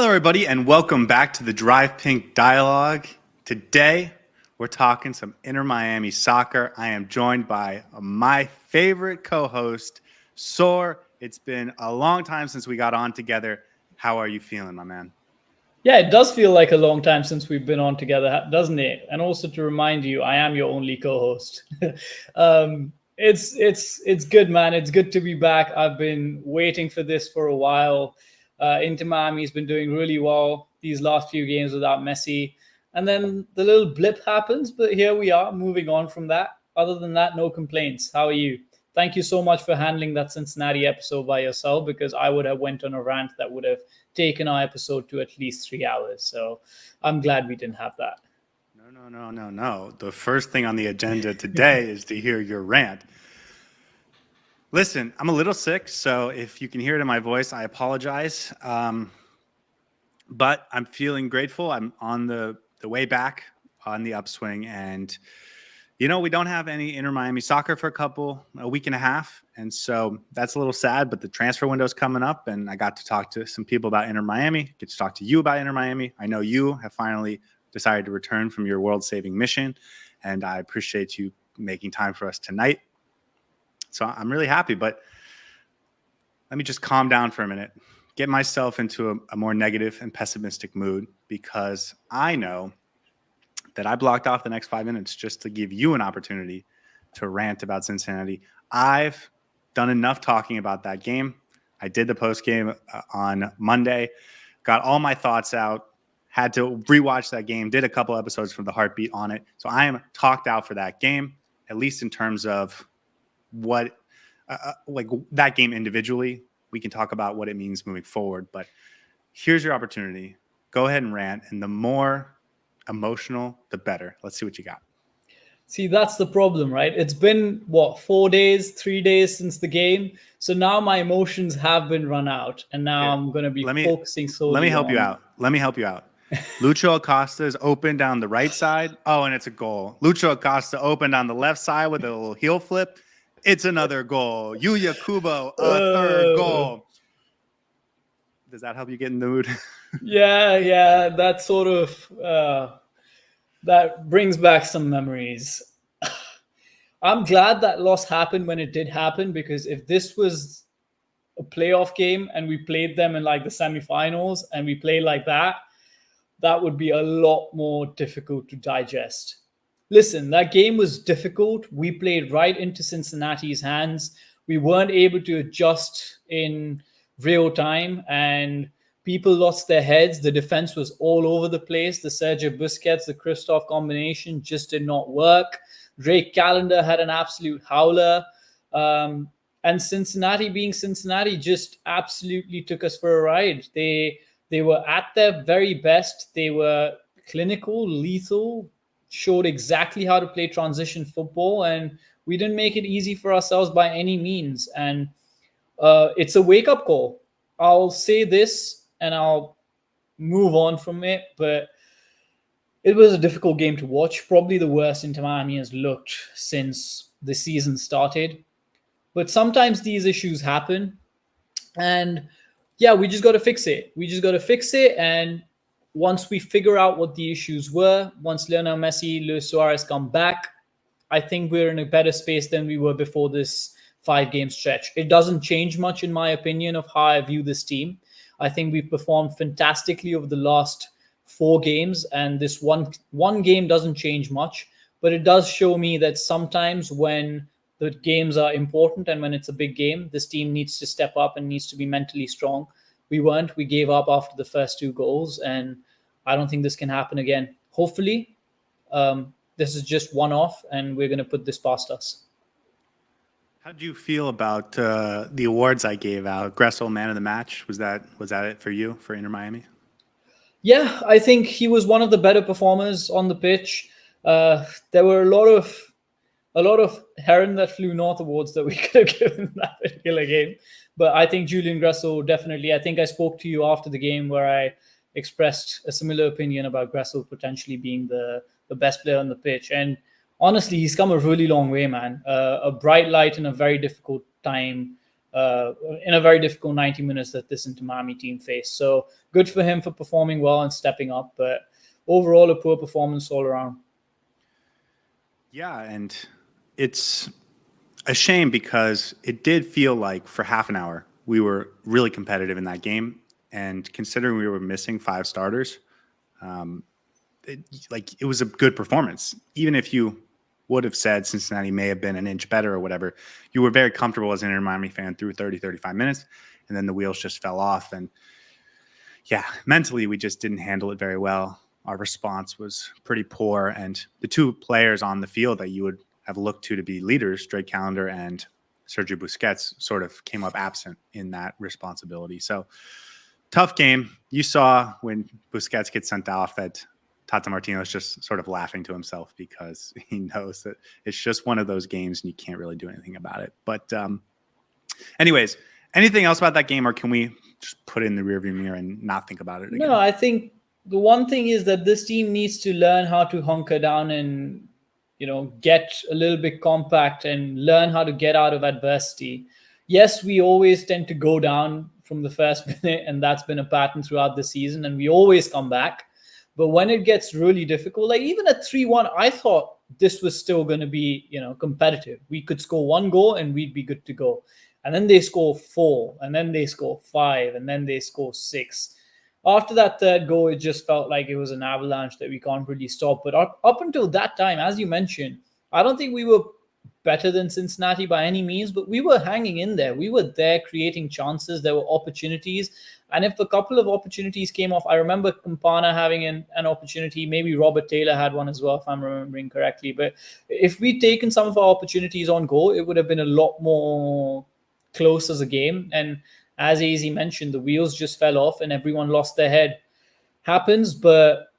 Hello, everybody, and welcome back to the Drive Pink Dialogue. Today, we're talking some Inter Miami soccer. I am joined by my favorite co-host, Saur. It's been a long time since we got on together. How are you feeling, my man? Yeah, it does feel like a long time since we've been on together, doesn't it? And also to remind you, I am your only co-host. It's good, man. It's good to be back. I've been waiting for this for a while. Inter Miami's been doing really well these last few games without Messi, and then the little blip happens. But here we are, moving on from that. Other than that, no complaints. How are you? Thank you so much for handling that Cincinnati episode by yourself, because I would have went on a rant that would have taken our episode to at least 3 hours. So I'm glad we didn't have that. No. The first thing on the agenda today is to hear your rant. Listen, I'm a little sick, so if you can hear it in my voice, I apologize. But I'm feeling grateful. I'm on the way back on the upswing, and we don't have any Inter Miami soccer for a week and a half. And so that's a little sad, but the transfer window is coming up, and I got to talk to some people about Inter Miami, get to talk to you about Inter Miami. I know you have finally decided to return from your world-saving mission, and I appreciate you making time for us tonight. So I'm really happy, but let me just calm down for a minute, get myself into a more negative and pessimistic mood, because I know that I blocked off the next 5 minutes just to give you an opportunity to rant about Cincinnati. I've done enough talking about that game. I did the post game on Monday, got all my thoughts out, had to rewatch that game, did a couple episodes from the Heartbeat on it. So I am talked out for that game, at least in terms of what like that game individually. We can talk about what it means moving forward, but here's your opportunity. Go ahead and rant, and the more emotional, the better. Let's see what you got. See, that's the problem, right? It's been, 3 days since the game. So now my emotions have been run out, and now I'm going to be focusing solely Let me help you out. Lucho Acosta is open down the right side. Oh, and it's a goal. Lucho Acosta opened on the left side with a little heel flip. It's another goal. Yuya Kubo, a third goal. Does that help you get in the mood? Yeah. That sort of that brings back some memories. I'm glad that loss happened when it did happen, because if this was a playoff game and we played them in like the semifinals and we played like that, that would be a lot more difficult to digest. Listen, that game was difficult. We played right into Cincinnati's hands. We weren't able to adjust in real time, and people lost their heads. The defense was all over the place. The Sergio Busquets, the Christoph combination just did not work. Drake Callender had an absolute howler. And Cincinnati, being Cincinnati, just absolutely took us for a ride. They were at their very best. They were clinical, lethal, showed exactly how to play transition football, and we didn't make it easy for ourselves by any means. And it's a wake-up call. I'll say this and I'll move on from it, but it was a difficult game to watch. Probably the worst Inter Miami has looked since the season started. But sometimes these issues happen, and yeah, we just got to fix it. And once we figure out what the issues were, once Lionel Messi, Luis Suárez come back, I think we're in a better space than we were before this 5-game stretch. It doesn't change much, in my opinion, of how I view this team. I think we've performed fantastically over the last 4 games, and this one game doesn't change much, but it does show me that sometimes when the games are important and when it's a big game, this team needs to step up and needs to be mentally strong. We gave up after the first 2 goals, and I don't think this can happen again. Hopefully, this is just one-off, and we're going to put this past us. How did you feel about the awards I gave out? Gressel, man of the match. Was that it for you, for Inter Miami? Yeah, I think he was one of the better performers on the pitch. There were a lot of heron that flew north awards that we could have given that particular game. But I think Julian Gressel definitely. I think I spoke to you after the game where I expressed a similar opinion about Gressel potentially being the best player on the pitch. And honestly, he's come a really long way, man. A bright light in a very difficult time. in a very difficult 90 minutes that this Inter Miami team faced. So good for him for performing well and stepping up, but overall a poor performance all around. Yeah, and it's a shame because it did feel like for half an hour we were really competitive in that game, and considering we were missing 5 starters, it was a good performance. Even if you would have said Cincinnati may have been an inch better or whatever, you were very comfortable as an Inter Miami fan through 30, 35 minutes, and then the wheels just fell off. And yeah, mentally, we just didn't handle it very well. Our response was pretty poor, and the 2 players on the field that you would have looked to be leaders, Drake Callender and Sergio Busquets, sort of came up absent in that responsibility. So tough game. You saw when Busquets gets sent off that Tata Martino is just sort of laughing to himself because he knows that it's just one of those games and you can't really do anything about it. But anyways, anything else about that game, or can we just put it in the rearview mirror and not think about it again? No, I think the one thing is that this team needs to learn how to hunker down and, get a little bit compact and learn how to get out of adversity. Yes, we always tend to go down from the first minute, and that's been a pattern throughout the season, and we always come back. But when it gets really difficult, like even at 3-1, I thought this was still going to be, competitive. We could score 1 goal and we'd be good to go. And then they score 4, and then they score 5, and then they score 6. After that 3rd goal, it just felt like it was an avalanche that we can't really stop. But up until that time, as you mentioned, I don't think we were better than Cincinnati by any means, but we were hanging in there. We were there creating chances. There were opportunities. And if a couple of opportunities came off, I remember Campana having an opportunity. Maybe Robert Taylor had one as well, if I'm remembering correctly. But if we'd taken some of our opportunities on goal, it would have been a lot more close as a game. And as AZ mentioned, the wheels just fell off and everyone lost their head. Happens, but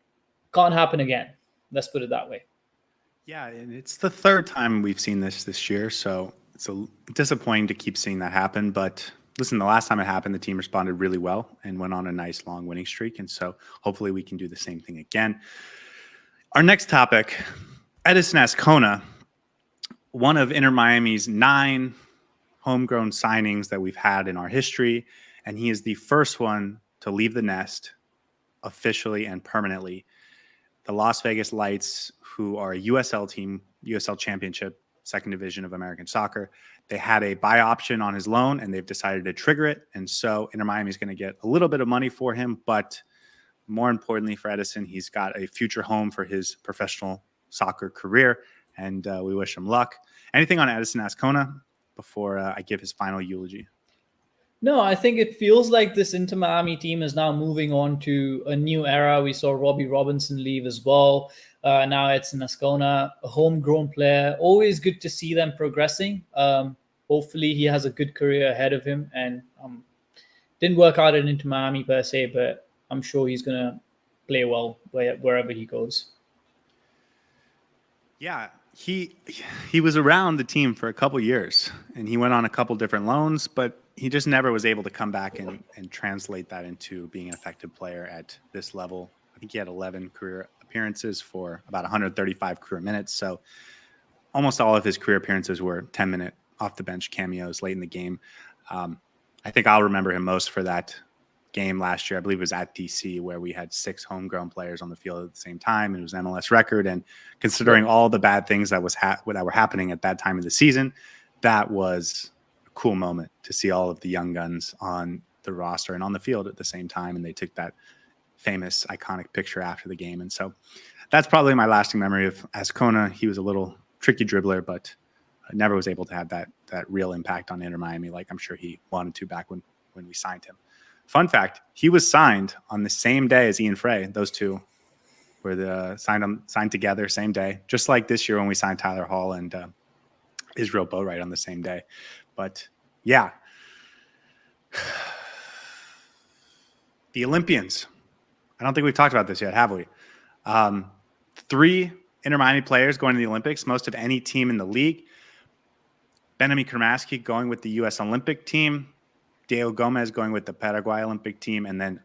can't happen again. Let's put it that way. Yeah, and it's the 3rd time we've seen this year, so it's disappointing to keep seeing that happen. But listen, the last time it happened, the team responded really well and went on a nice long winning streak, and so hopefully we can do the same thing again. Our next topic, Edison Azcona, one of Inter Miami's 9 homegrown signings that we've had in our history, and he is the first one to leave the nest officially and permanently. The Las Vegas Lights, who are a USL team, USL Championship, 2nd Division of American Soccer, they had a buy option on his loan, and they've decided to trigger it. And so Inter Miami is going to get a little bit of money for him, but more importantly for Edison, he's got a future home for his professional soccer career, and we wish him luck. Anything on Edison Azcona before I give his final eulogy? No, I think it feels like this Inter Miami team is now moving on to a new era. We saw Robbie Robinson leave as well. Now it's Azcona, a homegrown player. Always good to see them progressing. Hopefully he has a good career ahead of him. And didn't work out at Inter Miami per se, but I'm sure he's going to play well wherever he goes. Yeah, he was around the team for a couple years, and he went on a couple different loans, but he just never was able to come back and translate that into being an effective player at this level. I think he had 11 career appearances for about 135 career minutes. So almost all of his career appearances were 10-minute off the bench cameos late in the game. I think I'll remember him most for that game last year. I believe it was at DC, where we had 6 homegrown players on the field at the same time. It was an MLS record. And considering all the bad things that were happening at that time of the season, that was a cool moment to see all of the young guns on the roster and on the field at the same time. And they took that famous, iconic picture after the game. And so that's probably my lasting memory of Azcona. He was a little tricky dribbler, but never was able to have that real impact on Inter Miami like I'm sure he wanted to back when we signed him. Fun fact, he was signed on the same day as Ian Frey. Those two were signed together same day, just like this year when we signed Tyler Hall and Israel Boatwright on the same day. But yeah, the Olympians. I don't think we've talked about this yet, have we? 3 Inter Miami players going to the Olympics, most of any team in the league. Benjamin Kramaski going with the U.S. Olympic team. Diego Gomez going with the Paraguay Olympic team, and then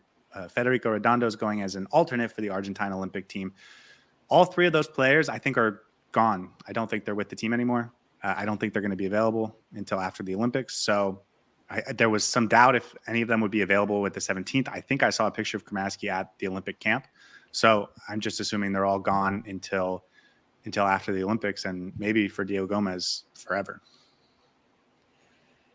Federico Redondo is going as an alternate for the Argentine Olympic team. All 3 of those players, I think, are gone. I don't think they're with the team anymore. I don't think they're going to be available until after the Olympics. So There was some doubt if any of them would be available with the 17th. I think I saw a picture of Kramaski at the Olympic camp. So I'm just assuming they're all gone until after the Olympics, and maybe for Diego Gomez forever.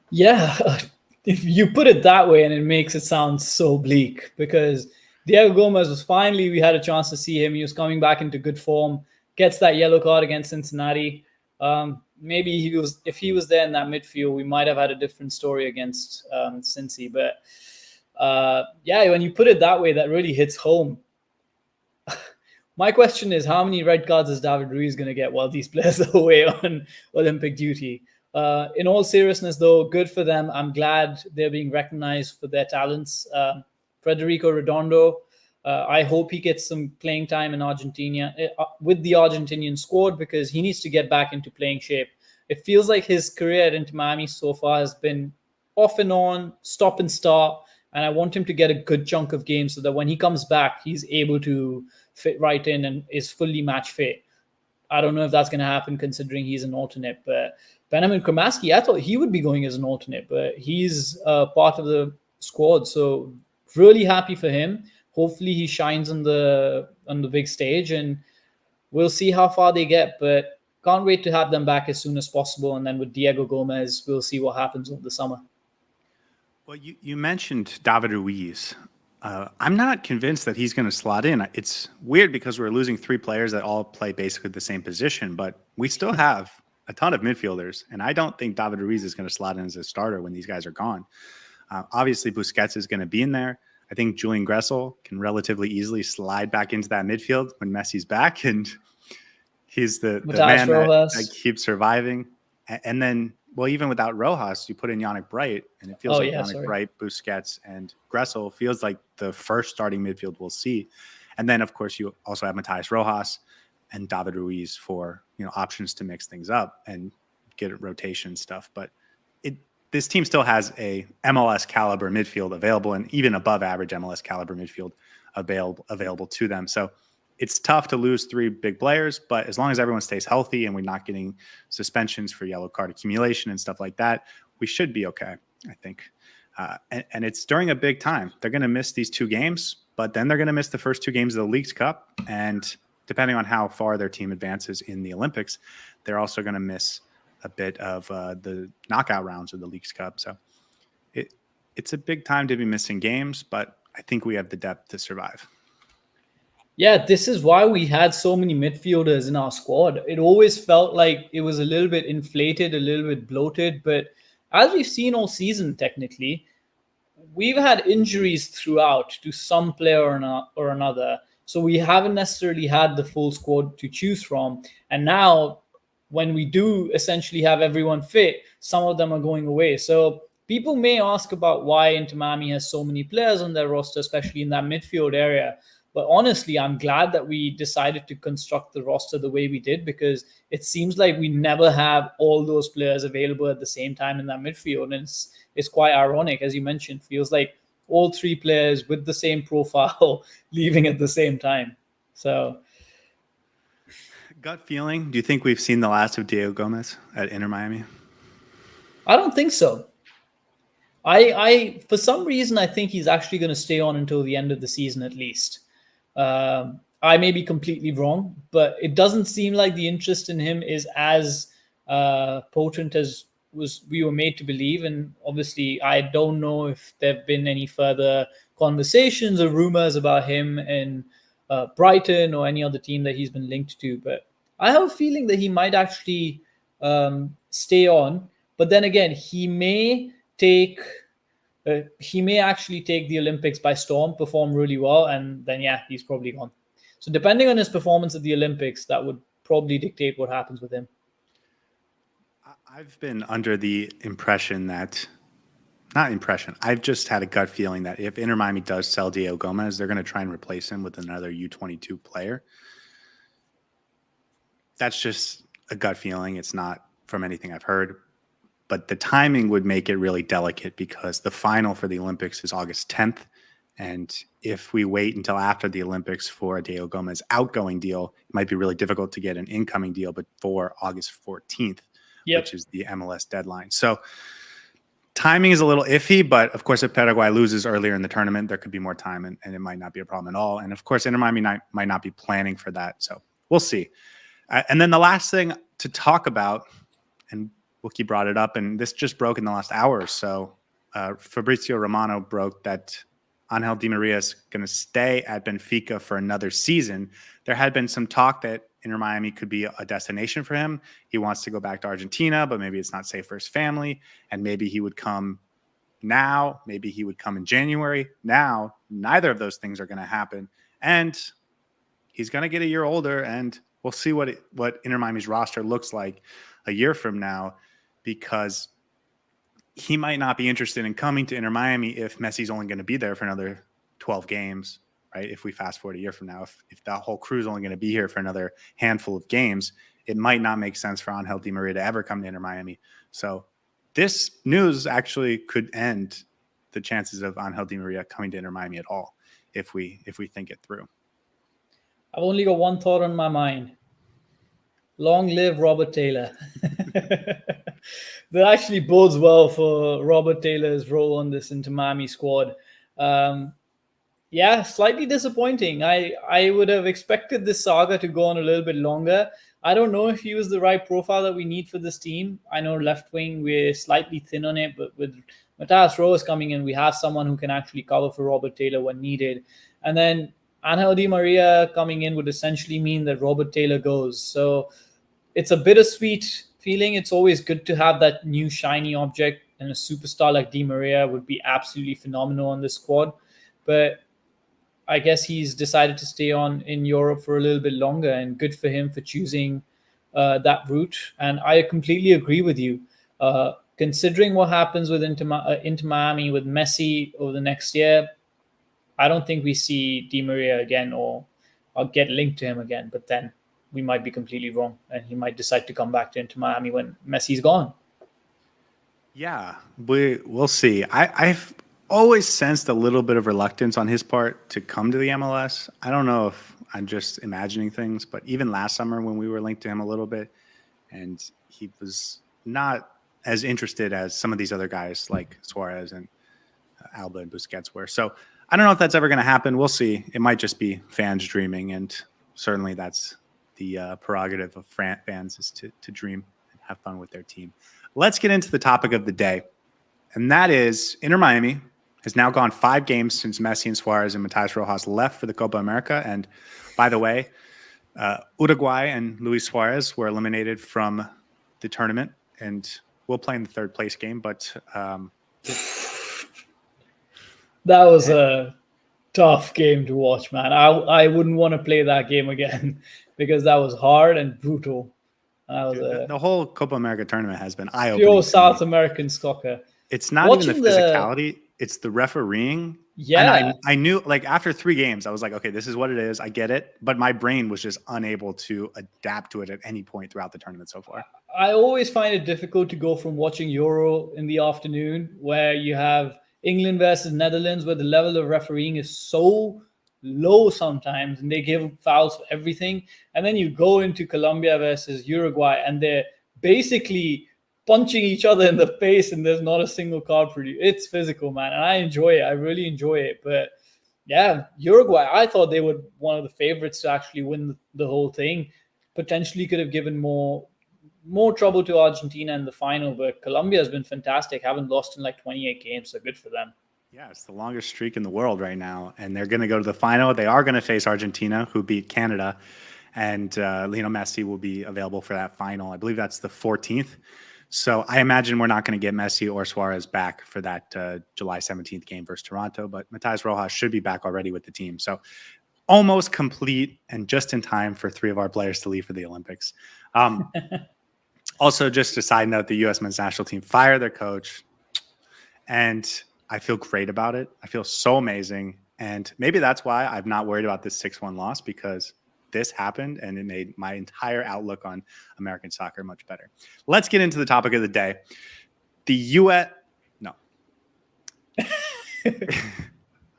Yeah, if you put it that way, and it makes it sound so bleak, because Diego Gomez was finally, we had a chance to see him. He was coming back into good form, gets that yellow card against Cincinnati. Maybe if he was there in that midfield, we might have had a different story against Cincy. But yeah, when you put it that way, that really hits home. My question is, how many red cards is David Ruiz going to get while these players are away on Olympic duty? In all seriousness, though, good for them. I'm glad they're being recognized for their talents. Federico Redondo, I hope he gets some playing time in Argentina with the Argentinian squad, because he needs to get back into playing shape. It feels like his career at Inter Miami so far has been off and on, stop and start, and I want him to get a good chunk of games so that when he comes back, he's able to fit right in and is fully match fit. I don't know if that's going to happen considering he's an alternate, but Benjamin Kramaski, I thought he would be going as an alternate, but he's part of the squad. So really happy for him. Hopefully he shines on the big stage, and we'll see how far they get. But can't wait to have them back as soon as possible. And then with Diego Gomez, we'll see what happens over the summer. Well, you mentioned David Ruiz. I'm not convinced that he's going to slot in. It's weird because we're losing 3 players that all play basically the same position, but we still have a ton of midfielders, and I don't think David Ruiz is going to slot in as a starter when these guys are gone. Obviously, Busquets is going to be in there. I think Julian Gressel can relatively easily slide back into that midfield when Messi's back, and he's the man that keeps surviving. And then, well, even without Rojas, you put in Yannick Bright, and it feels Yannick Bright, Busquets, and Gressel feels like the first starting midfield we'll see. And then, of course, you also have Matías Rojas and David Ruiz for options to mix things up and get rotation stuff. But this team still has a MLS caliber midfield available, and even above average MLS caliber midfield available to them. So it's tough to lose 3 big players, but as long as everyone stays healthy and we're not getting suspensions for yellow card accumulation and stuff like that, we should be okay, I think. And it's during a big time. They're going to miss these 2 games, but then they're going to miss the first 2 games of the Leagues Cup. And depending on how far their team advances in the Olympics, they're also going to miss a bit of the knockout rounds of the Leagues Cup. So it's a big time to be missing games, but I think we have the depth to survive. Yeah, this is why we had so many midfielders in our squad. It always felt like it was a little bit inflated, a little bit bloated. But as we've seen all season, technically, we've had injuries throughout to some player or another. So we haven't necessarily had the full squad to choose from. And now, when we do essentially have everyone fit, some of them are going away. So people may ask about why Inter Miami has so many players on their roster, especially in that midfield area. But honestly, I'm glad that we decided to construct the roster the way we did, because it seems like we never have all those players available at the same time in that midfield. And it's quite ironic, as you mentioned. Feels like all 3 players with the same profile leaving at the same time. So, gut feeling, do you think we've seen the last of Diego Gomez at Inter Miami? I don't think so. I for some reason, I think he's actually going to stay on until the end of the season at least. I may be completely wrong, but it doesn't seem like the interest in him is as potent as we were made to believe. And obviously, I don't know if there have been any further conversations or rumors about him in Brighton or any other team that he's been linked to. But I have a feeling that he might actually stay on. But then again, he may actually take the Olympics by storm, perform really well, and then, yeah, he's probably gone. So depending on his performance at the Olympics, that would probably dictate what happens with him. I've been under the impression that, I've just had a gut feeling that if Inter Miami does sell Diego Gomez, they're going to try and replace him with another U22 player. That's just a gut feeling. It's not from anything I've heard. But the timing would make it really delicate because the final for the Olympics is August 10th. And if we wait until after the Olympics for a Diego Gomez outgoing deal, it might be really difficult to get an incoming deal before August 14th, which is the MLS deadline. So timing is a little iffy, but of course, if Paraguay loses earlier in the tournament, there could be more time and it might not be a problem at all. And of course, Inter Miami might not be planning for that. So we'll see. And then the last thing to talk about, and Wookie brought it up, and this just broke in the last hour or so. Fabrizio Romano broke that Angel Di Maria is going to stay at Benfica for another season. There had been some talk that Inter Miami could be a destination for him. He wants to go back to Argentina, but maybe it's not safe for his family. And maybe he would come now. Maybe he would come in January. Now, neither of those things are going to happen. And he's going to get a year older, and we'll see what Inter Miami's roster looks like a year from now, because he might not be interested in coming to Inter Miami if Messi's only going to be there for another 12 games, right? If we fast forward a year from now, if that whole crew is only going to be here for another handful of games, it might not make sense for Angel Di Maria to ever come to Inter Miami. So this news actually could end the chances of Angel Di Maria coming to Inter Miami at all, if we think it through. I've only got one thought on my mind. Long live Robert Taylor. That actually bodes well for Robert Taylor's role on this Inter Miami squad. Yeah, slightly disappointing. I would have expected this saga to go on a little bit longer. I don't know if he was the right profile that we need for this team. I know left wing, we're slightly thin on it, but with Matías Rojas coming in, we have someone who can actually cover for Robert Taylor when needed. And then Angel Di Maria coming in would essentially mean that Robert Taylor goes. So it's a bittersweet feeling. It's always good to have that new shiny object, and a superstar like Di Maria would be absolutely phenomenal on this squad. But I guess he's decided to stay on in Europe for a little bit longer, and good for him for choosing that route. And I completely agree with you. Considering what happens with Inter Miami with Messi over the next year, I don't think we see Di Maria again or get linked to him again. But then we might be completely wrong, and he might decide to come back to Inter Miami when Messi's gone. Yeah, we'll see. I've always sensed a little bit of reluctance on his part to come to the MLS. I don't know if I'm just imagining things, but even last summer when we were linked to him a little bit, and he was not as interested as some of these other guys like Suárez and Alba and Busquets were. So I don't know if that's ever going to happen. We'll see. It might just be fans dreaming, and certainly that's the prerogative of fans is to dream and have fun with their team. Let's get into the topic of the day, and that is Inter Miami has now gone 5 games since Messi and Suárez and Matías Rojas left for the Copa America. And by the way, Uruguay and Luis Suárez were eliminated from the tournament, and we'll play in the 3rd place game. But that was a tough game to watch, man. I wouldn't want to play that game again because that was hard and brutal. The whole Copa America tournament has been eye-opening. Pure South American soccer. It's not even the physicality; it's the refereeing. Yeah, and I knew, like, after 3 games, I was like, okay, this is what it is. I get it, but my brain was just unable to adapt to it at any point throughout the tournament so far. I always find it difficult to go from watching Euro in the afternoon, where you have England versus Netherlands, where the level of refereeing is so low sometimes, and they give fouls for everything. And then you go into Colombia versus Uruguay, and they're basically punching each other in the face, and there's not a single card produced. It's physical, man, and I enjoy it. I really enjoy it. But yeah, Uruguay, I thought they were one of the favorites to actually win the whole thing. Potentially could have given more trouble to Argentina in the final, but Colombia has been fantastic. Haven't lost in like 28 games, so good for them. Yeah, it's the longest streak in the world right now, and they're going to go to the final. They are going to face Argentina, who beat Canada, and Lionel Messi will be available for that final. I believe that's the 14th. So I imagine we're not going to get Messi or Suárez back for that July 17th game versus Toronto, but Matías Rojas should be back already with the team. So almost complete and just in time for 3 of our players to leave for the Olympics. Also, just a side note, the U.S. men's national team fired their coach, and I feel great about it. I feel so amazing. And maybe that's why I'm not worried about this 6-1 loss, because this happened and it made my entire outlook on American soccer much better. Let's get into the topic of the day. The U.S. No.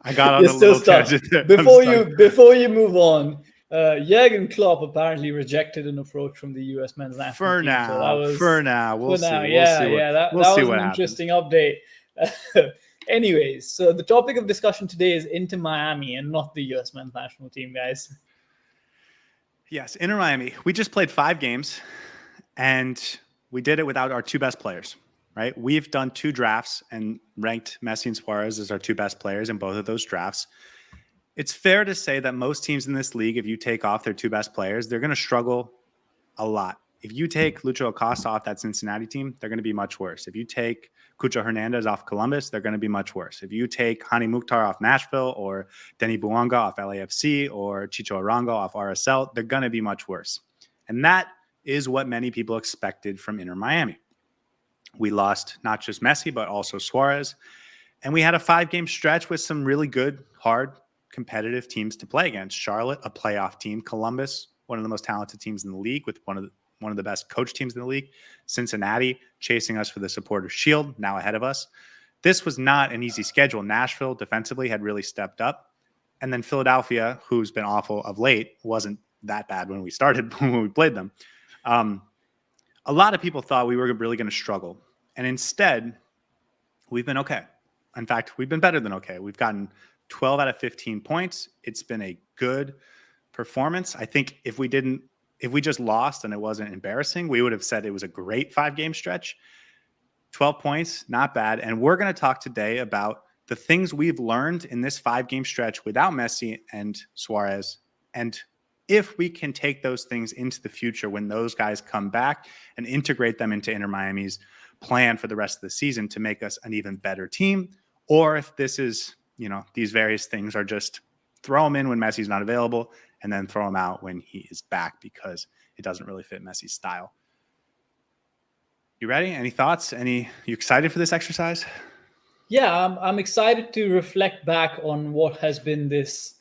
I got on a little tangent there. Before you move on, Jurgen Klopp apparently rejected an approach from the U.S. men's national team. So that was For now, we'll see. That We'll see was what an happens. interesting update. Anyways, so the topic of discussion today is Inter Miami and not the U.S. men's national team, guys. Yes, Inter Miami. We just played 5 games, and we did it without our 2 best players, right? We've done 2 drafts and ranked Messi and Suarez as our 2 best players in both of those drafts. It's fair to say that most teams in this league, if you take off their 2 best players, they're going to struggle a lot. If you take Lucho Acosta off that Cincinnati team, they're going to be much worse. If you take Cucho Hernandez off Columbus, they're going to be much worse. If you take Hani Mukhtar off Nashville or Denny Buanga off LAFC or Chicho Arango off RSL, they're going to be much worse. And that is what many people expected from Inter Miami. We lost not just Messi, but also Suarez. And we had a 5-game stretch with some really good, hard, competitive teams to play against. Charlotte, a playoff team. Columbus, one of the most talented teams in the league with one of the best coach teams in the league. Cincinnati, chasing us for the Supporters' Shield, now ahead of us. This was not an easy schedule. Nashville defensively had really stepped up. And then Philadelphia, who's been awful of late, wasn't that bad when we started, when we played them. A lot of people thought we were really going to struggle. And instead, we've been okay. In fact, we've been better than okay. We've gotten 12 out of 15 points. It's been a good performance. I think if we just lost and it wasn't embarrassing, we would have said it was a great 5-game stretch. 12 points, not bad. And we're going to talk today about the things we've learned in this 5-game stretch without Messi and Suarez, and if we can take those things into the future when those guys come back and integrate them into Inter Miami's plan for the rest of the season to make us an even better team, or if this is, these various things are just throw them in when Messi's not available and then throw him out when he is back because it doesn't really fit Messi's style. You ready? Any thoughts? You excited for this exercise? Yeah, I'm excited to reflect back on what has been this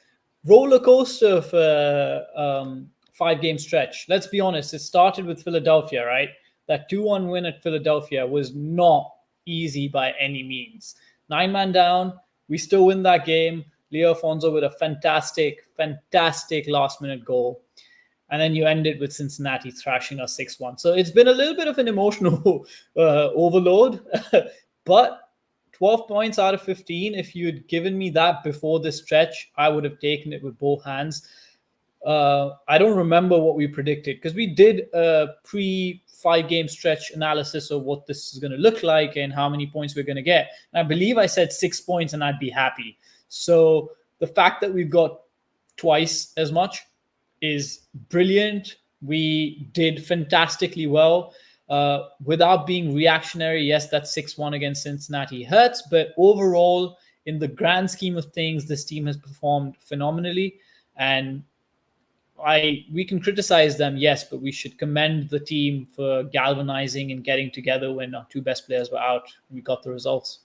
roller coaster of a 5-game stretch. Let's be honest, it started with Philadelphia, right? That 2-1 win at Philadelphia was not easy by any means. 9-man down, we still win that game. Leo Afonso with a fantastic last-minute goal. And then you ended with Cincinnati thrashing us 6-1. So it's been a little bit of an emotional overload. But 12 points out of 15, if you had given me that before this stretch, I would have taken it with both hands. I don't remember what we predicted because we did a pre-5-game stretch analysis of what this is going to look like and how many points we're going to get. And I believe I said 6 points and I'd be happy. So the fact that we've got twice as much is brilliant. We did fantastically well. Without being reactionary, yes, that 6-1 against Cincinnati hurts, but overall, in the grand scheme of things, this team has performed phenomenally. And we can criticize them, yes, but we should commend the team for galvanizing and getting together when our 2 best players were out. We got the results.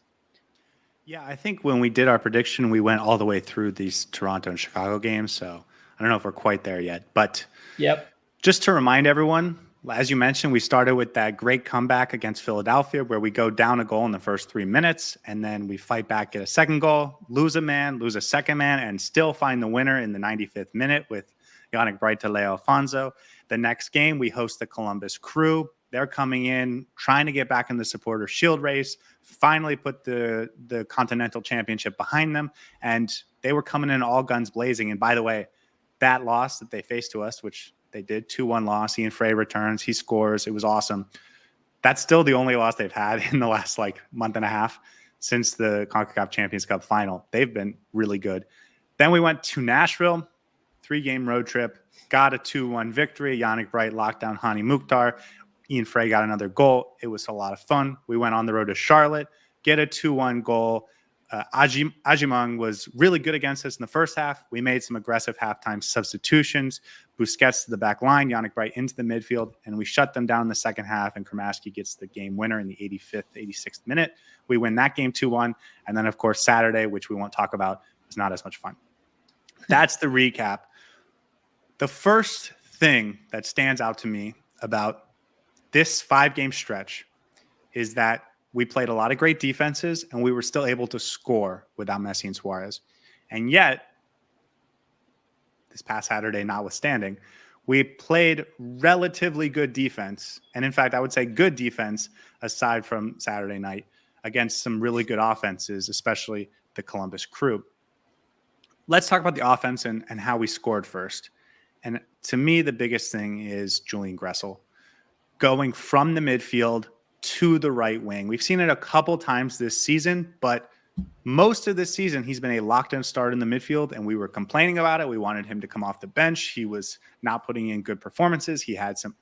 Yeah, I think when we did our prediction, we went all the way through these Toronto and Chicago games. So I don't know if we're quite there yet. But yep. Just to remind everyone, as you mentioned, we started with that great comeback against Philadelphia where we go down a goal in the first 3 minutes, and then we fight back, get a second goal, lose a man, lose a second man, and still find the winner in the 95th minute with Yannick Bright to Leo Afonso. The next game, we host the Columbus Crew. They're coming in, trying to get back in the Supporters' Shield race, finally put the Continental Championship behind them, and they were coming in all guns blazing. And by the way, that loss that they faced to us, which they did, 2-1 loss, Ian Frey returns, he scores, it was awesome. That's still the only loss they've had in the last month and a half since the CONCACAF Champions Cup final. They've been really good. Then we went to Nashville, 3-game road trip, got a 2-1 victory. Yannick Bright locked down Hani Mukhtar. Ian Frey got another goal. It was a lot of fun. We went on the road to Charlotte, get a 2-1 goal. Ajimang was really good against us in the first half. We made some aggressive halftime substitutions. Busquets to the back line, Yannick Bright into the midfield, and we shut them down in the second half, and Kramaski gets the game winner in the 85th, 86th minute. We win that game 2-1. And then, of course, Saturday, which we won't talk about, was not as much fun. That's the recap. The first thing that stands out to me about this 5-game stretch is that we played a lot of great defenses and we were still able to score without Messi and Suarez. And yet, this past Saturday notwithstanding, we played relatively good defense. And in fact, I would say good defense aside from Saturday night against some really good offenses, especially the Columbus Crew. Let's talk about the offense and how we scored first. And to me, the biggest thing is Julian Gressel going from the midfield to the right wing. We've seen it a couple times this season, but most of this season, he's been a locked-in start in the midfield, and we were complaining about it. We wanted him to come off the bench. He was not putting in good performances. He had some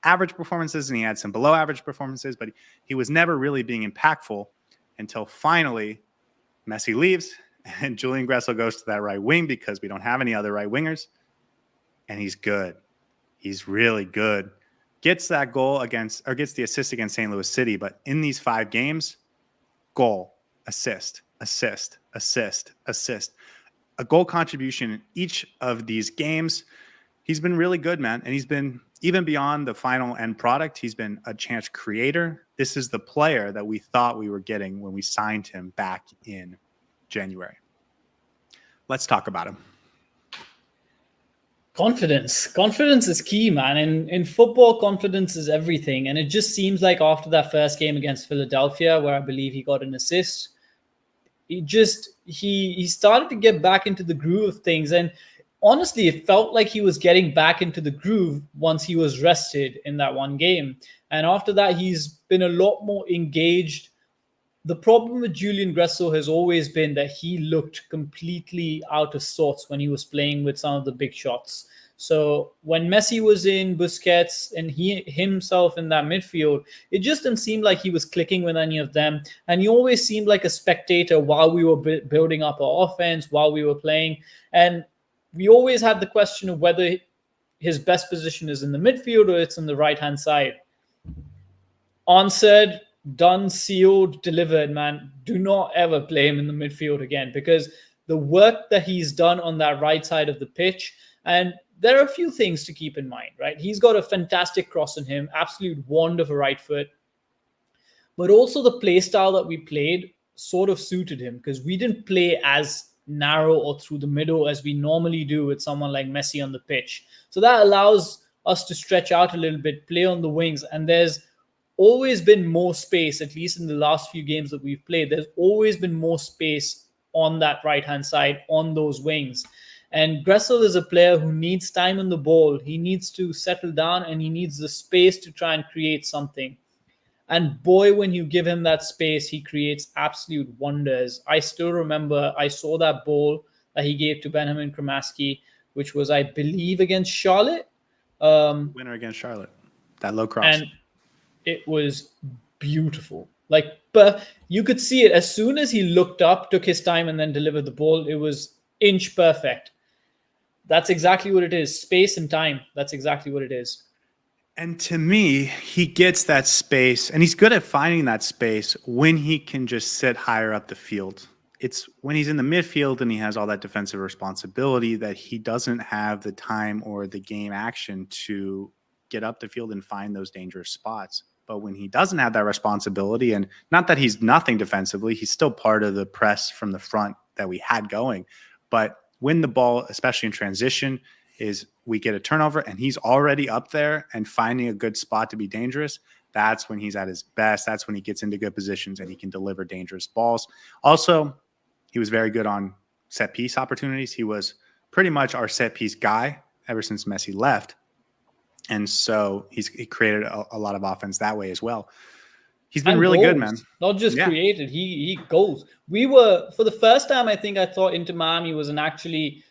average performances, and he had some below-average performances, but he was never really being impactful until finally Messi leaves, and Julian Gressel goes to that right wing because we don't have any other right wingers, and he's good. He's really good. Gets that goal against, or gets the assist against St. Louis City, but in these 5 games, goal, assist, assist, assist, assist. A goal contribution in each of these games. He's been really good, man. And he's been, even beyond the final end product, he's been a chance creator. This is the player that we thought we were getting when we signed him back in January. Let's talk about him. Confidence is key, man. In football, confidence is everything. And it just seems like after that first game against Philadelphia, where I believe he got an assist, he started to get back into the groove of things. And honestly, it felt like he was getting back into the groove once he was rested in that one game. And after that, he's been a lot more engaged. The problem with Julian Gressel has always been that he looked completely out of sorts when he was playing with some of the big shots. So when Messi was in, Busquets, and he himself in that midfield, it just didn't seem like he was clicking with any of them. And he always seemed like a spectator while we were building up our offense, while we were playing. And we always had the question of whether his best position is in the midfield or it's on the right-hand side. Answered, done, sealed, delivered, man. Do not ever play him in the midfield again, because the work that he's done on that right side of the pitch, and there are a few things to keep in mind, right? He's got a fantastic cross in him, absolute wand of a right foot, but also the play style that we played sort of suited him, because we didn't play as narrow or through the middle as we normally do with someone like Messi on the pitch. So that allows us to stretch out a little bit, play on the wings, and there's always been more space, at least in the last few games that we've played. There's always been more space on that right-hand side, on those wings. And Gressel is a player who needs time on the ball. He needs to settle down, and he needs the space to try and create something. And boy, when you give him that space, he creates absolute wonders. I still remember I saw that ball that he gave to Benjamin Kramaski, which was, I believe, against Charlotte. Winner against Charlotte. That low cross. And it was beautiful. Like, but you could see it as soon as he looked up, took his time, and then delivered the ball. It was inch perfect. That's exactly what it is. Space and time. That's exactly what it is. And to me, he gets that space, and he's good at finding that space when he can just sit higher up the field. It's when he's in the midfield and he has all that defensive responsibility that he doesn't have the time or the game action to get up the field and find those dangerous spots. But when he doesn't have that responsibility, and not that he's nothing defensively, he's still part of the press from the front that we had going. But when the ball, especially in transition, is we get a turnover and he's already up there and finding a good spot to be dangerous, that's when he's at his best. That's when he gets into good positions and he can deliver dangerous balls. Also, he was very good on set piece opportunities. He was pretty much our set piece guy ever since Messi left. And so he created a lot of offense that way as well. He's been really good, man. Not just created, he goals. We were, for the first time, I think I thought Inter Miami was actually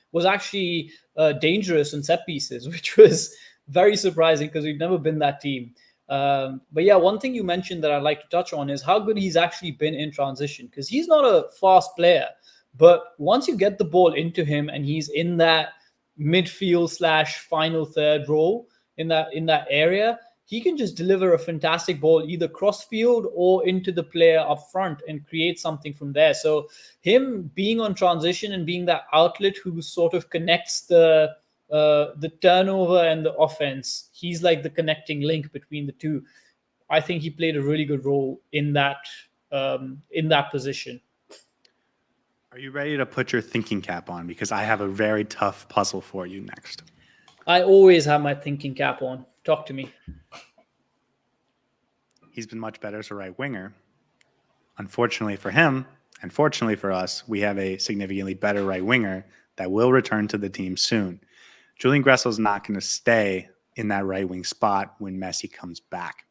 dangerous in set pieces, which was very surprising because we've never been that team. But yeah, one thing you mentioned that I'd like to touch on is how good he's actually been in transition, because he's not a fast player, but once you get the ball into him and he's in that midfield / final third role in that area, he can just deliver a fantastic ball either cross field or into the player up front and create something from there. So him being on transition and being that outlet who sort of connects the turnover and the offense, he's like the connecting link between the two. I think he played a really good role in that position. Are you ready to put your thinking cap on? Because I have a very tough puzzle for you next. I always have my thinking cap on. Talk to me. He's been much better as a right winger. Unfortunately for him, and fortunately for us, we have a significantly better right winger that will return to the team soon. Julian Gressel is not going to stay in that right wing spot when Messi comes back.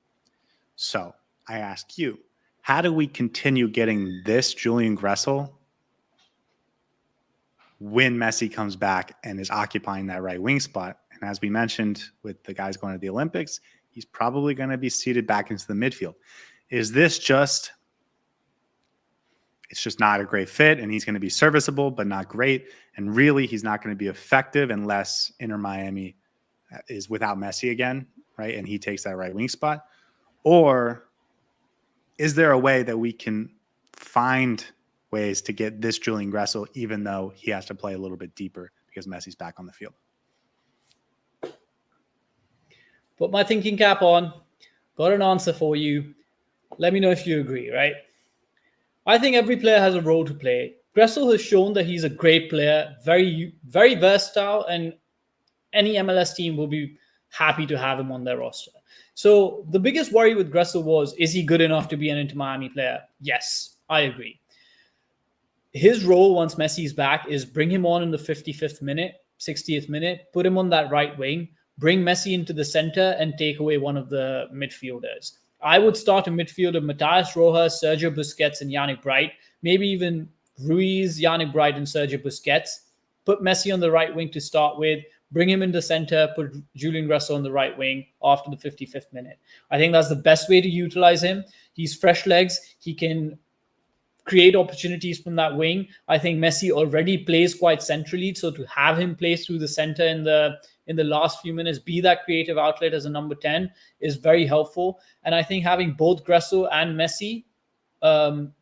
So I ask you, how do we continue getting this Julian Gressel when Messi comes back and is occupying that right wing spot? And as we mentioned with the guys going to the Olympics, he's probably going to be seated back into the midfield. Is this just, it's just not a great fit, and he's going to be serviceable, but not great. And really, he's not going to be effective unless Inter Miami is without Messi again, right? And he takes that right wing spot. Or is there a way that we can find ways to get this Julian Gressel, even though he has to play a little bit deeper because Messi's back on the field? Put my thinking cap on. Got an answer for you. Let me know if you agree, right? I think every player has a role to play. Gressel has shown that he's a great player, very, very versatile, and any MLS team will be happy to have him on their roster. So the biggest worry with Gressel was, is he good enough to be an Inter Miami player? Yes, I agree. His role once Messi's back is bring him on in the 55th minute, 60th minute, put him on that right wing, bring Messi into the center and take away one of the midfielders. I would start a midfield of Matías Rojas, Sergio Busquets, and Yannick Bright, maybe even Ruiz, Yannick Bright, and Sergio Busquets. Put Messi on the right wing to start with, bring him into center, put Julian Gressel on the right wing after the 55th minute. I think that's the best way to utilize him. He's fresh legs. He can create opportunities from that wing. I think Messi already plays quite centrally, so to have him play through the center in the last few minutes, be that creative outlet as a number 10 is very helpful. And I think having both Gressel and Messi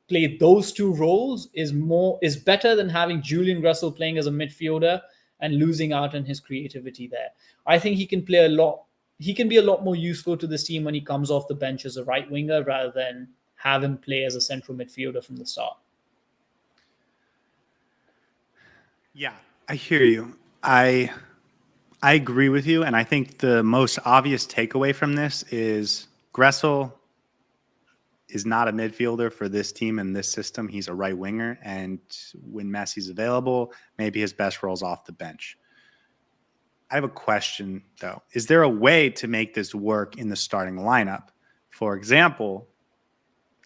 play those two roles is better than having Julian Gressel playing as a midfielder and losing out on his creativity there. I think he can play a lot. He can be a lot more useful to this team when he comes off the bench as a right winger rather than have him play as a central midfielder from the start. Yeah, I hear you. I agree with you, and I think the most obvious takeaway from this is Gressel is not a midfielder for this team and this system. He's a right winger, and when Messi's available, maybe his best role's off the bench. I have a question, though. Is there a way to make this work in the starting lineup? For example,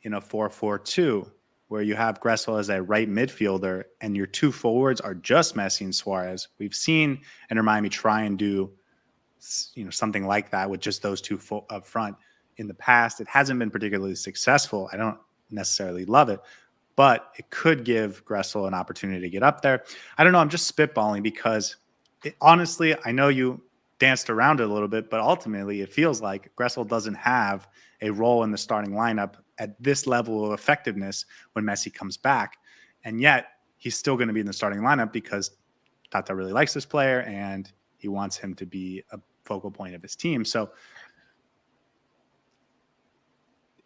in a 4-4-2, where you have Gressel as a right midfielder and your two forwards are just Messi and Suarez. We've seen Inter Miami try and do something like that with just those two up front in the past. It hasn't been particularly successful. I don't necessarily love it, but it could give Gressel an opportunity to get up there. I don't know. I'm just spitballing because honestly, I know you danced around it a little bit, but ultimately it feels like Gressel doesn't have a role in the starting lineup at this level of effectiveness when Messi comes back. And yet he's still going to be in the starting lineup because Tata really likes this player and he wants him to be a focal point of his team. So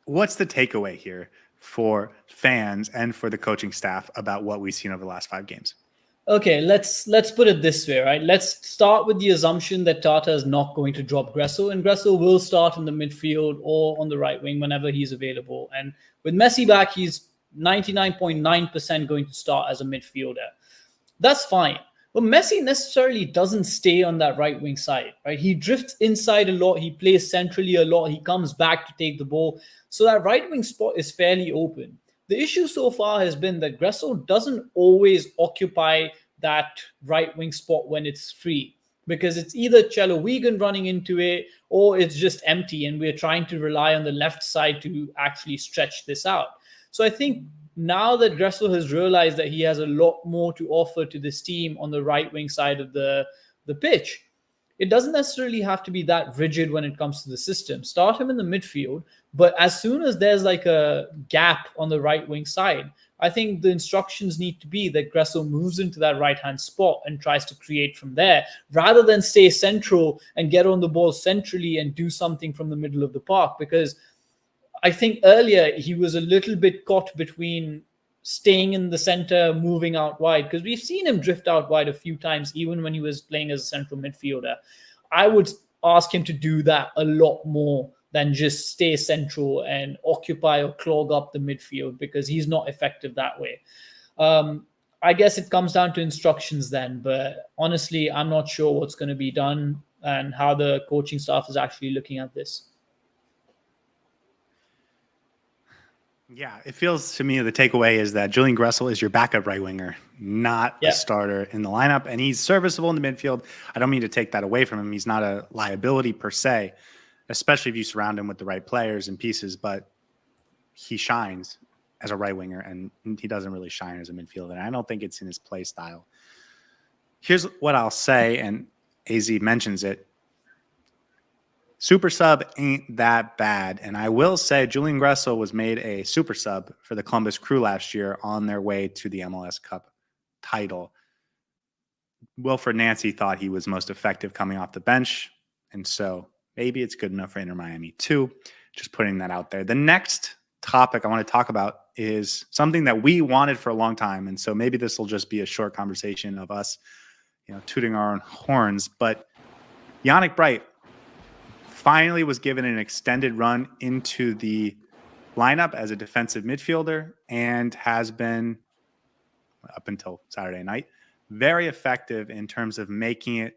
what's the takeaway here for fans and for the coaching staff about what we've seen over the last 5 games? Okay, let's put it this way, right? Let's start with the assumption that Tata is not going to drop Gressel, and Gressel will start in the midfield or on the right wing whenever he's available. And with Messi back, he's 99.9% going to start as a midfielder. That's fine. But Messi necessarily doesn't stay on that right wing side, right? He drifts inside a lot. He plays centrally a lot. He comes back to take the ball. So that right wing spot is fairly open. The issue so far has been that Gressel doesn't always occupy that right wing spot when it's free, because it's either Chelo Wigan running into it or it's just empty and we're trying to rely on the left side to actually stretch this out. So I think now that Gressel has realized that he has a lot more to offer to this team on the right wing side of the pitch, it doesn't necessarily have to be that rigid when it comes to the system. Start him in the midfield, but as soon as there's like a gap on the right wing side, I think the instructions need to be that Gressel moves into that right-hand spot and tries to create from there, rather than stay central and get on the ball centrally and do something from the middle of the park. Because I think earlier he was a little bit caught between staying in the center, moving out wide, because we've seen him drift out wide a few times, even when he was playing as a central midfielder. I would ask him to do that a lot more than just stay central and occupy or clog up the midfield, because he's not effective that way. I guess it comes down to instructions then, but honestly, I'm not sure what's going to be done and how the coaching staff is actually looking at this. Yeah, it feels to me the takeaway is that Julian Gressel is your backup right winger, not a starter in the lineup, and he's serviceable in the midfield. I don't mean to take that away from him. He's not a liability per se, especially if you surround him with the right players and pieces, but he shines as a right winger, and he doesn't really shine as a midfielder. And I don't think it's in his play style. Here's what I'll say, and AZ mentions it. Super sub ain't that bad. And I will say Julian Gressel was made a super sub for the Columbus Crew last year on their way to the MLS Cup title. Wilfred Nancy thought he was most effective coming off the bench. And so maybe it's good enough for Inter Miami too. Just putting that out there. The next topic I want to talk about is something that we wanted for a long time. And so maybe this will just be a short conversation of us, tooting our own horns. But Yannick Bright finally was given an extended run into the lineup as a defensive midfielder and has been, up until Saturday night, very effective in terms of making it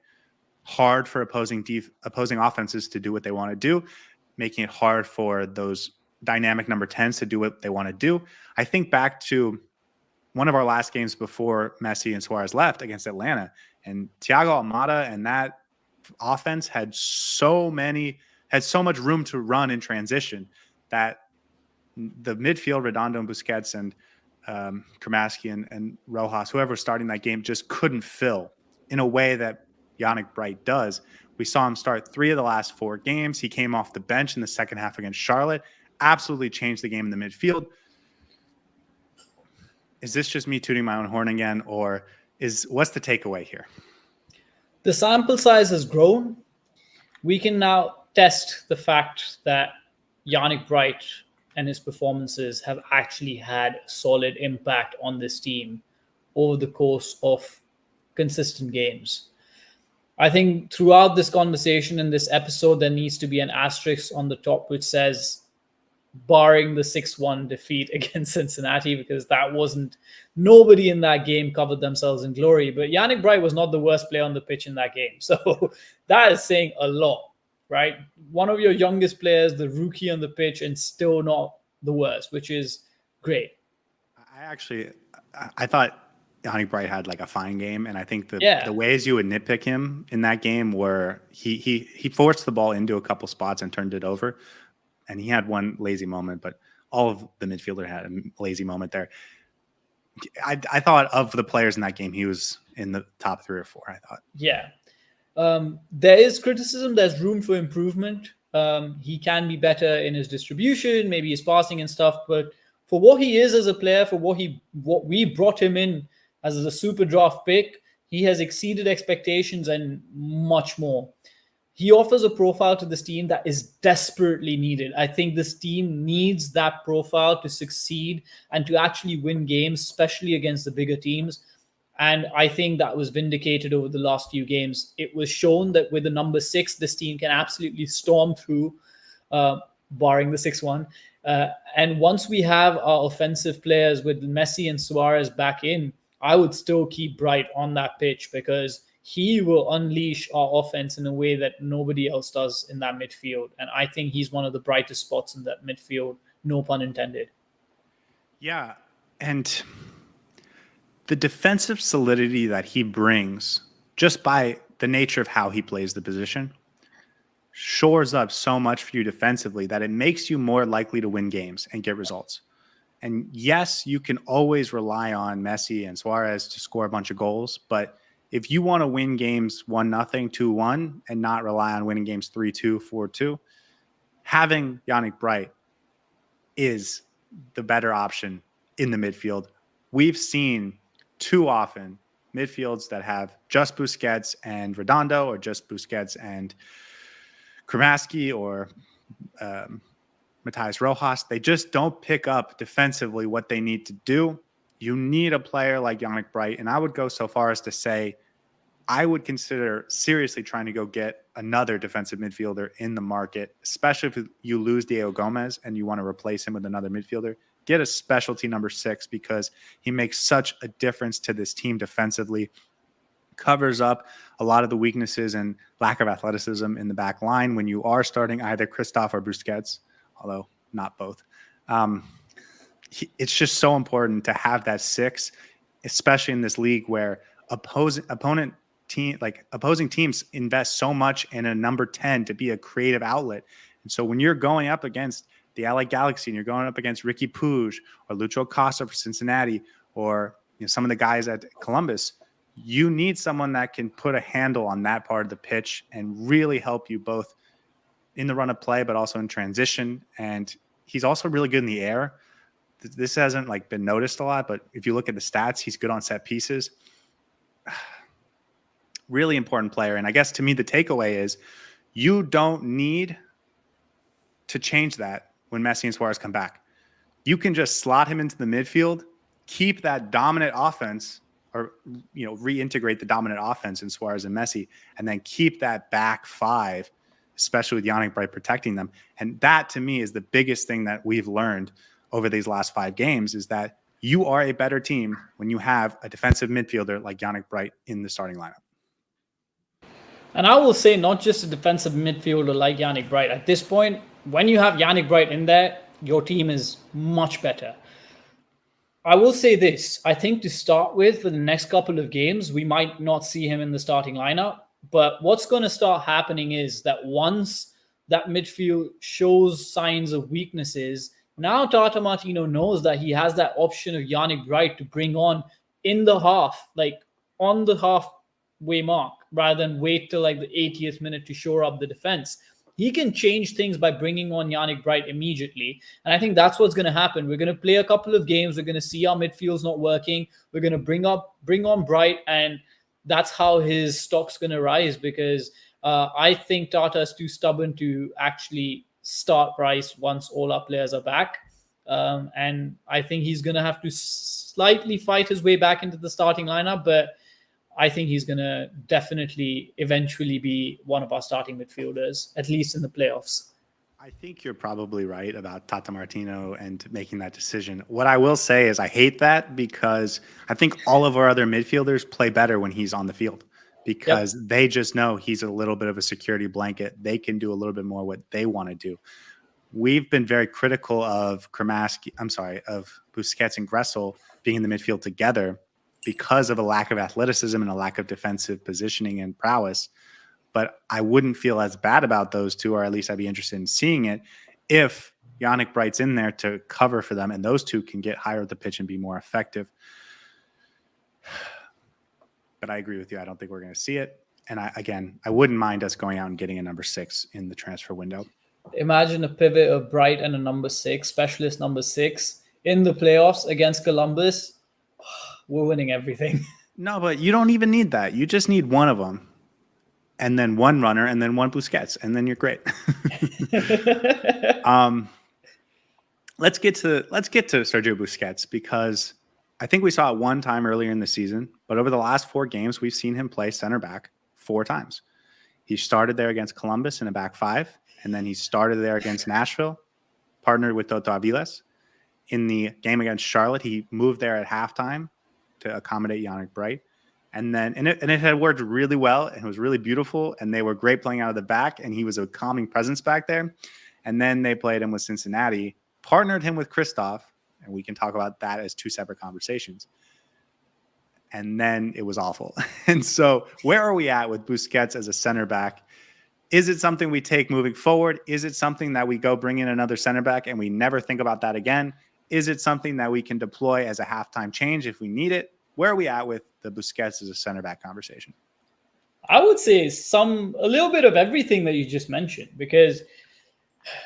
hard for opposing offenses to do what they want to do, making it hard for those dynamic number 10s to do what they want to do. I think back to one of our last games before Messi and Suárez left against Atlanta, and Thiago Almada and that offense had so much room to run in transition that the midfield, Redondo and Busquets and Kramaski and Rojas, whoever was starting that game, just couldn't fill in a way that Yannick Bright does. We saw him start 3 of the last 4 games. He came off the bench in the second half against Charlotte, absolutely changed the game in the midfield. Is this just me tooting my own horn again, or what's the takeaway here? The sample size has grown. We can now test the fact that Yannick Bright and his performances have actually had solid impact on this team over the course of consistent games. I think throughout this conversation in this episode, there needs to be an asterisk on the top which says, barring the 6-1 defeat against Cincinnati, because nobody in that game covered themselves in glory. But Yannick Bright was not the worst player on the pitch in that game. So that is saying a lot, right? One of your youngest players, the rookie on the pitch, and still not the worst, which is great. I thought Yannick Bright had like a fine game, and I think the ways you would nitpick him in that game were he forced the ball into a couple spots and turned it over. And he had one lazy moment, but all of the midfielder had a lazy moment there. I thought of the players in that game, he was in the top 3 or 4, I thought. Yeah. There is criticism. There's room for improvement. He can be better in his distribution, maybe his passing and stuff. But for what he is as a player, for what we brought him in as a super draft pick, he has exceeded expectations and much more. He offers a profile to this team that is desperately needed. I think this team needs that profile to succeed and to actually win games, especially against the bigger teams. And I think that was vindicated over the last few games. It was shown that with the number 6, this team can absolutely storm through, barring the 6-1. And once we have our offensive players with Messi and Suárez back in, I would still keep Bright on that pitch, because he will unleash our offense in a way that nobody else does in that midfield. And I think he's one of the brightest spots in that midfield, no pun intended. Yeah. And the defensive solidity that he brings, just by the nature of how he plays the position, shores up so much for you defensively that it makes you more likely to win games and get results. And yes, you can always rely on Messi and Suárez to score a bunch of goals, but if you want to win games 1-0, 2-1, and not rely on winning games 3-2, 4-2, having Yannick Bright is the better option in the midfield. We've seen too often midfields that have just Busquets and Redondo, or just Busquets and Kramaski, or Matías Rojas. They just don't pick up defensively what they need to do. you need a player like Yannick Bright. And I would go so far as to say, I would consider seriously trying to go get another defensive midfielder in the market, especially if you lose Diego Gomez and you want to replace him with another midfielder. Get a specialty number 6 because he makes such a difference to this team defensively, covers up a lot of the weaknesses and lack of athleticism in the back line when you are starting either Christoph or Busquets, although not both. It's just so important to have that 6, especially in this league where opposing teams invest so much in a number 10 to be a creative outlet. And so when you're going up against the LA Galaxy and you're going up against Ricky Puig or Lucho Costa for Cincinnati or some of the guys at Columbus, you need someone that can put a handle on that part of the pitch and really help you both in the run of play, but also in transition. And he's also really good in the air. This hasn't been noticed a lot, but if you look at the stats, he's good on set pieces. Really important player. And I guess to me, the takeaway is you don't need to change that when Messi and Suarez come back. You can just slot him into the midfield, keep that dominant offense or, reintegrate the dominant offense in Suarez and Messi, and then keep that back 5, especially with Yannick Bright protecting them. And that to me is the biggest thing that we've learned over these last 5 games is that you are a better team when you have a defensive midfielder like Yannick Bright in the starting lineup. And I will say not just a defensive midfielder like Yannick Bright. At this point, when you have Yannick Bright in there, your team is much better. I will say this. I think to start with, for the next couple of games, we might not see him in the starting lineup. But what's going to start happening is that once that midfield shows signs of weaknesses, now Tata Martino knows that he has that option of Yannick Bright to bring on in the half, on the halfway mark, rather than wait till the 80th minute to shore up the defense. He can change things by bringing on Yannick Bright immediately. And I think that's what's going to happen. We're going to play a couple of games. We're going to see our midfield's not working. We're going to bring on Bright, and that's how his stock's going to rise, because I think Tata is too stubborn to actually start Rice once all our players are back. And I think he's going to have to slightly fight his way back into the starting lineup, but I think he's going to definitely eventually be one of our starting midfielders, at least in the playoffs. I think you're probably right about Tata Martino and making that decision. What I will say is I hate that because I think all of our other midfielders play better when he's on the field because they just know he's a little bit of a security blanket. They can do a little bit more what they want to do. We've been very critical of of Busquets and Gressel being in the midfield together because of a lack of athleticism and a lack of defensive positioning and prowess. But I wouldn't feel as bad about those two, or at least I'd be interested in seeing it if Yannick Bright's in there to cover for them and those two can get higher up the pitch and be more effective. But I agree with you. I don't think we're going to see it. And I wouldn't mind us going out and getting a number 6 in the transfer window. Imagine a pivot of Bright and a number 6, specialist number 6 in the playoffs against Columbus. We're winning everything. No, but you don't even need that. You just need one of them, and then one runner, and then one Busquets, and then you're great. Let's get to Sergio Busquets, because I think we saw it one time earlier in the season, but over the last 4 games, we've seen him play center back 4 times. He started there against Columbus in a back 5, and then he started there against Nashville, partnered with Toto Aviles. In the game against Charlotte, he moved there at halftime to accommodate Yannick Bright. And it had worked really well, and it was really beautiful, and they were great playing out of the back, and he was a calming presence back there. And then they played him with Cincinnati, partnered him with Christoph, and we can talk about that as 2 separate conversations. And then it was awful. And so where are we at with Busquets as a center back? Is it something we take moving forward? Is it something that we go bring in another center back and we never think about that again? Is it something that we can deploy as a halftime change if we need it? Where are we at with the Busquets as a center back conversation? I would say a little bit of everything that you just mentioned, because,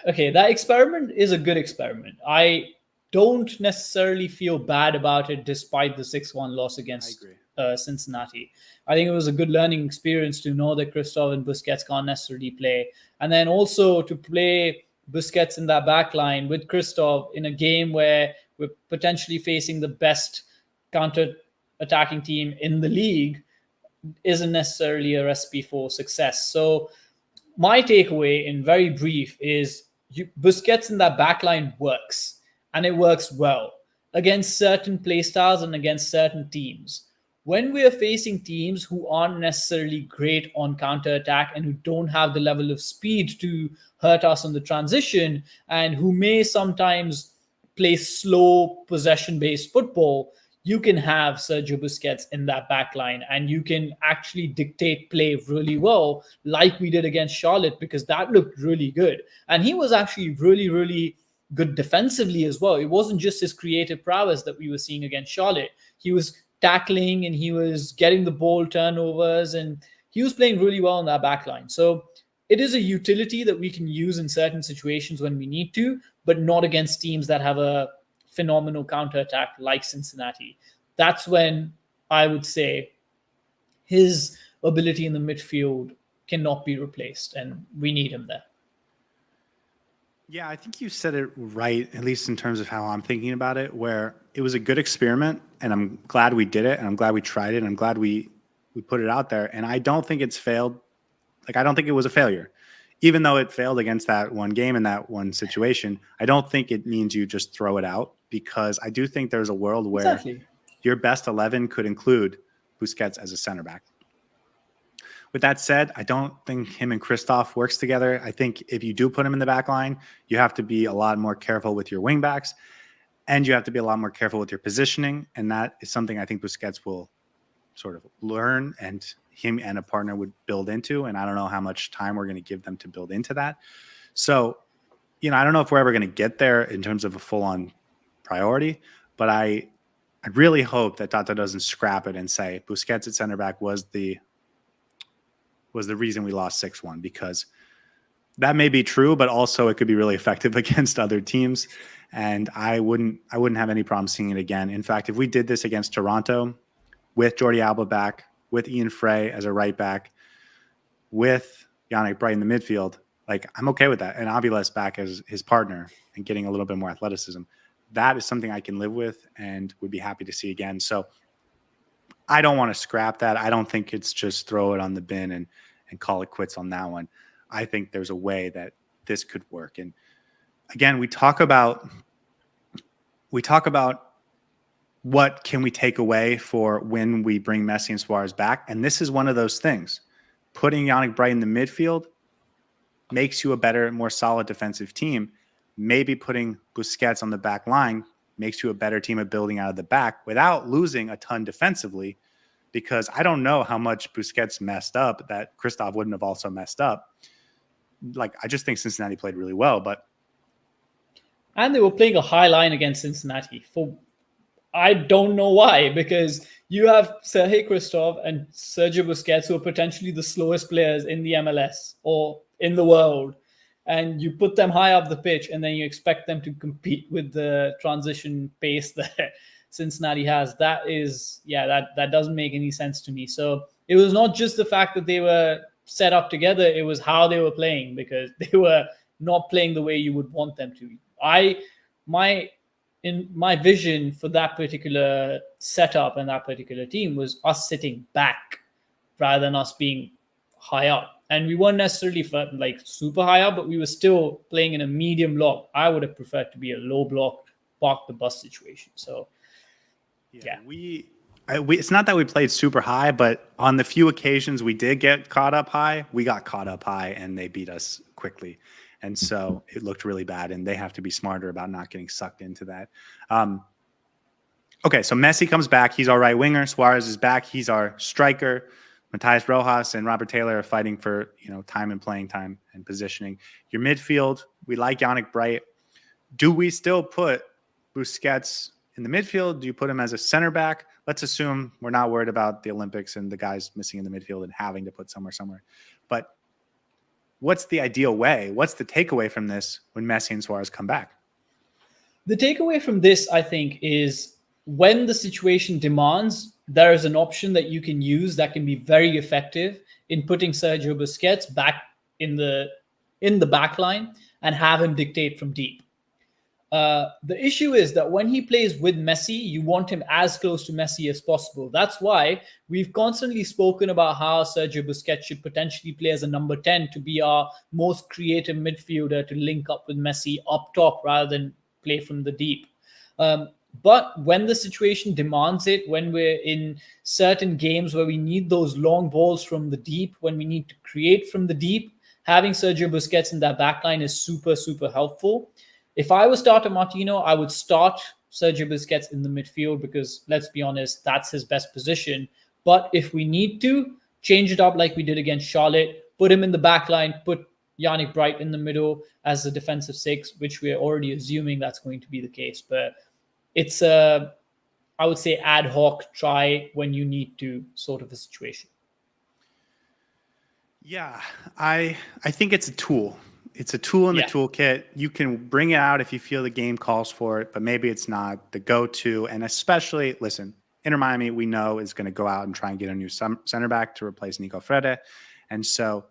okay, that experiment is a good experiment. I don't necessarily feel bad about it despite the 6-1 loss against Cincinnati. I think it was a good learning experience to know that Christoph and Busquets can't necessarily play. And then also to play Busquets in that back line with Christoph in a game where we're potentially facing the best counter-attacking team in the league isn't necessarily a recipe for success. So my takeaway in very brief is Busquets in that backline works, and it works well against certain playstyles and against certain teams. When we are facing teams who aren't necessarily great on counter-attack and who don't have the level of speed to hurt us on the transition, and who may sometimes play slow possession-based football, you can have Sergio Busquets in that back line and you can actually dictate play really well, like we did against Charlotte, because that looked really good. And he was actually really, really good defensively as well. It wasn't just his creative prowess that we were seeing against Charlotte. He was tackling and he was getting the ball turnovers and he was playing really well in that back line. So it is a utility that we can use in certain situations when we need to, but not against teams that have a phenomenal counterattack like Cincinnati. That's when I would say his ability in the midfield cannot be replaced, and we need him there. Yeah, I think you said it right, at least in terms of how I'm thinking about it, where it was a good experiment, and I'm glad we did it, and I'm glad we tried it, and I'm glad we put it out there. And I don't think it's failed. Like, I don't think it was a failure. Even though it failed against that one game in that one situation, I don't think it means you just throw it out, because I do think there's a world where your best 11 could include Busquets as a center back. With that said, I don't think him and Christoph works together. I think if you do put him in the back line, you have to be a lot more careful with your wing backs, and you have to be a lot more careful with your positioning. And that is something I think Busquets will sort of learn, and him and a partner would build into. And I don't know how much time we're going to give them to build into that. So, I don't know if we're ever going to get there in terms of a full-on priority, but I really hope that Tata doesn't scrap it and say Busquets at center back was the reason we lost 6-1, because that may be true, but also it could be really effective against other teams. And I wouldn't have any problem seeing it again. In fact, if we did this against Toronto with Jordi Alba back, with Ian Frey as a right back, with Yannick Bright in the midfield, like, I'm okay with that. And Aviles back as his partner and getting a little bit more athleticism. That is something I can live with and would be happy to see again. So I don't want to scrap that. I don't think it's just throw it on the bin and call it quits on that one. I think there's a way that this could work. And again, we talk about what can we take away for when we bring Messi and Suarez back. And this is one of those things. Putting Yannick Bright in the midfield makes you a better, more solid defensive team. Maybe putting Busquets on the back line makes you a better team at building out of the back without losing a ton defensively, because I don't know how much Busquets messed up that Christoph wouldn't have also messed up. Like, I just think Cincinnati played really well, and they were playing a high line against Cincinnati. I don't know why, because you have Sergei Christoph and Sergio Busquets, who are potentially the slowest players in the MLS or in the world, and you put them high up the pitch, and then you expect them to compete with the transition pace that Cincinnati has. That doesn't make any sense to me. So it was not just the fact that they were set up together, it was how they were playing, because they were not playing the way you would want them to. In my vision for that particular setup and that particular team was us sitting back rather than us being high up. And we weren't necessarily like super high up, but we were still playing in a medium block. I would have preferred to be a low block, park the bus situation. So, yeah. It's not that we played super high, but on the few occasions we did get caught up high, we got caught up high and they beat us quickly. And so it looked really bad, and they have to be smarter about not getting sucked into that. Okay, so Messi comes back. He's our right winger. Suarez is back. He's our striker. Matías Rojas and Robert Taylor are fighting for time and playing time and positioning. Your midfield, we like Yannick Bright. Do we still put Busquets in the midfield? Do you put him as a center back? Let's assume we're not worried about the Olympics and the guys missing in the midfield and having to put somewhere. But what's the ideal way? What's the takeaway from this when Messi and Suarez come back? The takeaway from this, I think, is when the situation demands, there is an option that you can use that can be very effective in putting Sergio Busquets back in the back line and have him dictate from deep. The issue is that when he plays with Messi, you want him as close to Messi as possible. That's why we've constantly spoken about how Sergio Busquets should potentially play as a number 10 to be our most creative midfielder to link up with Messi up top rather than play from the deep. But when the situation demands it, when we're in certain games where we need those long balls from the deep, when we need to create from the deep, having Sergio Busquets in that backline is super, super helpful. If I was Tata Martino, I would start Sergio Busquets in the midfield because, let's be honest, that's his best position. But if we need to, change it up like we did against Charlotte, put him in the back line, put Yannick Bright in the middle as the defensive six, which we're already assuming that's going to be the case. But it's a, I would say, ad hoc try when you need to sort of a situation. Yeah, I think it's a tool. It's a tool in the toolkit. You can bring it out if you feel the game calls for it, but maybe it's not the go-to. And especially, listen, Inter Miami, we know, is going to go out and try and get a new center back to replace Nico Frede. And so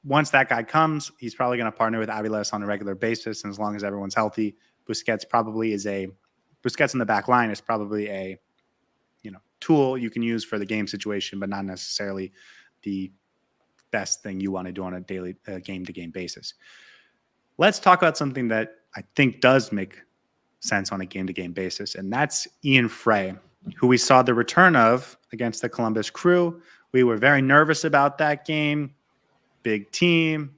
once that guy comes, he's probably going to partner with Aviles on a regular basis. And as long as everyone's healthy, Busquets in the back line is probably a tool you can use for the game situation, but not necessarily the best thing you want to do on a daily game-to-game basis. Let's talk about something that I think does make sense on a game-to-game basis, and that's Ian Frey, who we saw the return of against the Columbus Crew. We were very nervous about that game. Big team,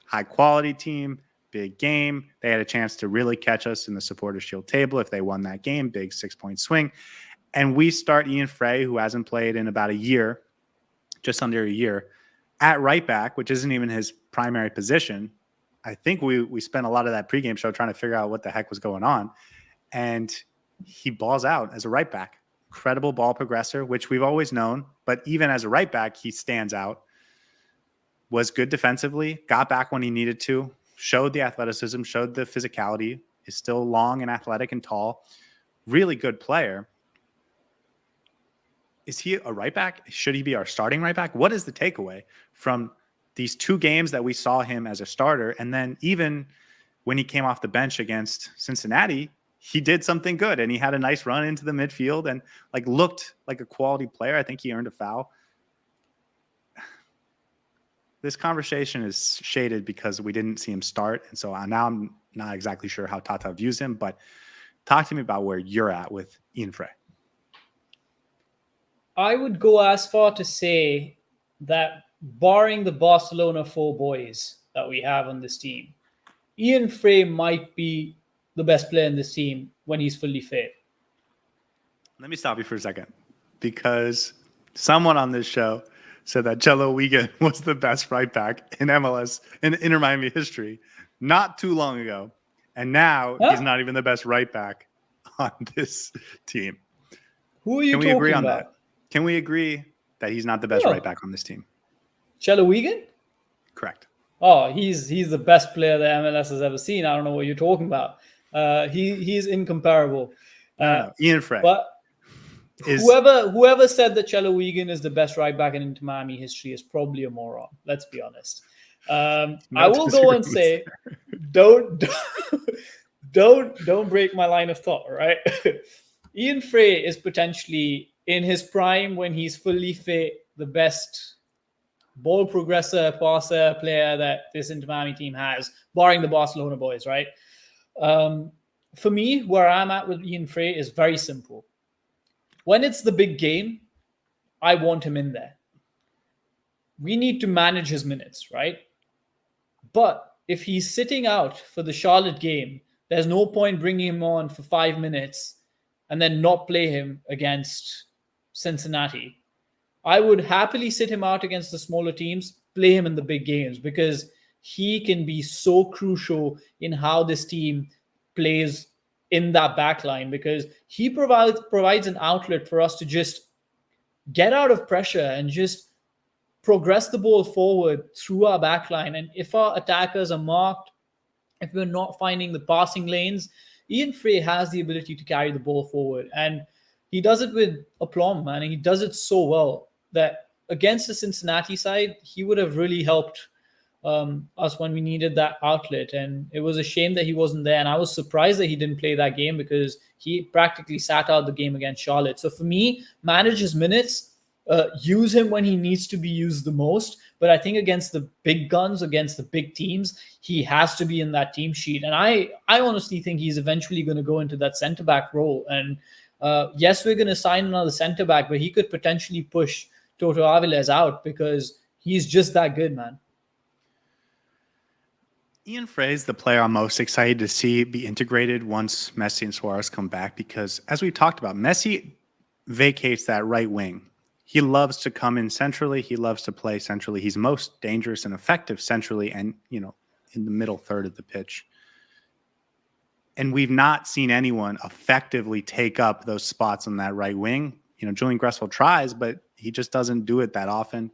high-quality team, big game. They had a chance to really catch us in the Supporters' Shield table if they won that game, big 6-point swing. And we start Ian Frey, who hasn't played in about a year, just under a year, at right back, which isn't even his primary position. I think we spent a lot of that pregame show trying to figure out what the heck was going on. And he balls out as a right back. Incredible ball progressor, which we've always known. But even as a right back, he stands out. Was good defensively, got back when he needed to, showed the athleticism, showed the physicality, is still long and athletic and tall. Really good player. Is he a right back? Should he be our starting right back? What is the takeaway from these two games that we saw him as a starter? And then even when he came off the bench against Cincinnati, he did something good and he had a nice run into the midfield and looked like a quality player. I think he earned a foul. This conversation is shaded because we didn't see him start. And so now I'm not exactly sure how Tata views him, but talk to me about where you're at with Ian Frey. I would go as far to say that barring the Barcelona 4 boys that we have on this team, Ian Frey might be the best player in this team when he's fully fit. Let me stop you for a second because someone on this show said that Cello Wigan was the best right back in MLS in Inter Miami history not too long ago. And now he's not even the best right back on this team. Who are you talking about? Can we agree on that? Can we agree that he's not the best right back on this team? Cello Wigan? Correct. Oh, he's the best player that MLS has ever seen. I don't know what you're talking about. He's incomparable. No. Ian Frey. But whoever said that Cello Wigan is the best right back in Inter Miami history is probably a moron. Let's be honest. I will go and say, don't break my line of thought. Right? Ian Frey is potentially in his prime when he's fully fit, the best ball progressor, passer, player that this Inter Miami team has, barring the Barcelona boys, right? For me, where I'm at with Ian Frey is very simple. When it's the big game, I want him in there. We need to manage his minutes, right? But if he's sitting out for the Charlotte game, there's no point bringing him on for 5 minutes and then not play him against Cincinnati. I would happily sit him out against the smaller teams, play him in the big games because he can be so crucial in how this team plays in that back line because he provides an outlet for us to just get out of pressure and just progress the ball forward through our back line. And if our attackers are marked, if we're not finding the passing lanes, Ian Frey has the ability to carry the ball forward. And he does it with aplomb, man. And he does it so well that against the Cincinnati side, he would have really helped us when we needed that outlet. And it was a shame that he wasn't there. And I was surprised that he didn't play that game because he practically sat out the game against Charlotte. So for me, manage his minutes, use him when he needs to be used the most. But I think against the big guns, against the big teams, he has to be in that team sheet. And I honestly think he's eventually going to go into that center back role. And yes, we're going to sign another center back, but he could potentially push Toto Aviles out because he's just that good, man. Ian Frey is the player I'm most excited to see be integrated once Messi and Suarez come back because, as we talked about, Messi vacates that right wing. He loves to come in centrally. He loves to play centrally. He's most dangerous and effective centrally and, in the middle third of the pitch. And we've not seen anyone effectively take up those spots on that right wing. Julian Gressel tries, but he just doesn't do it that often.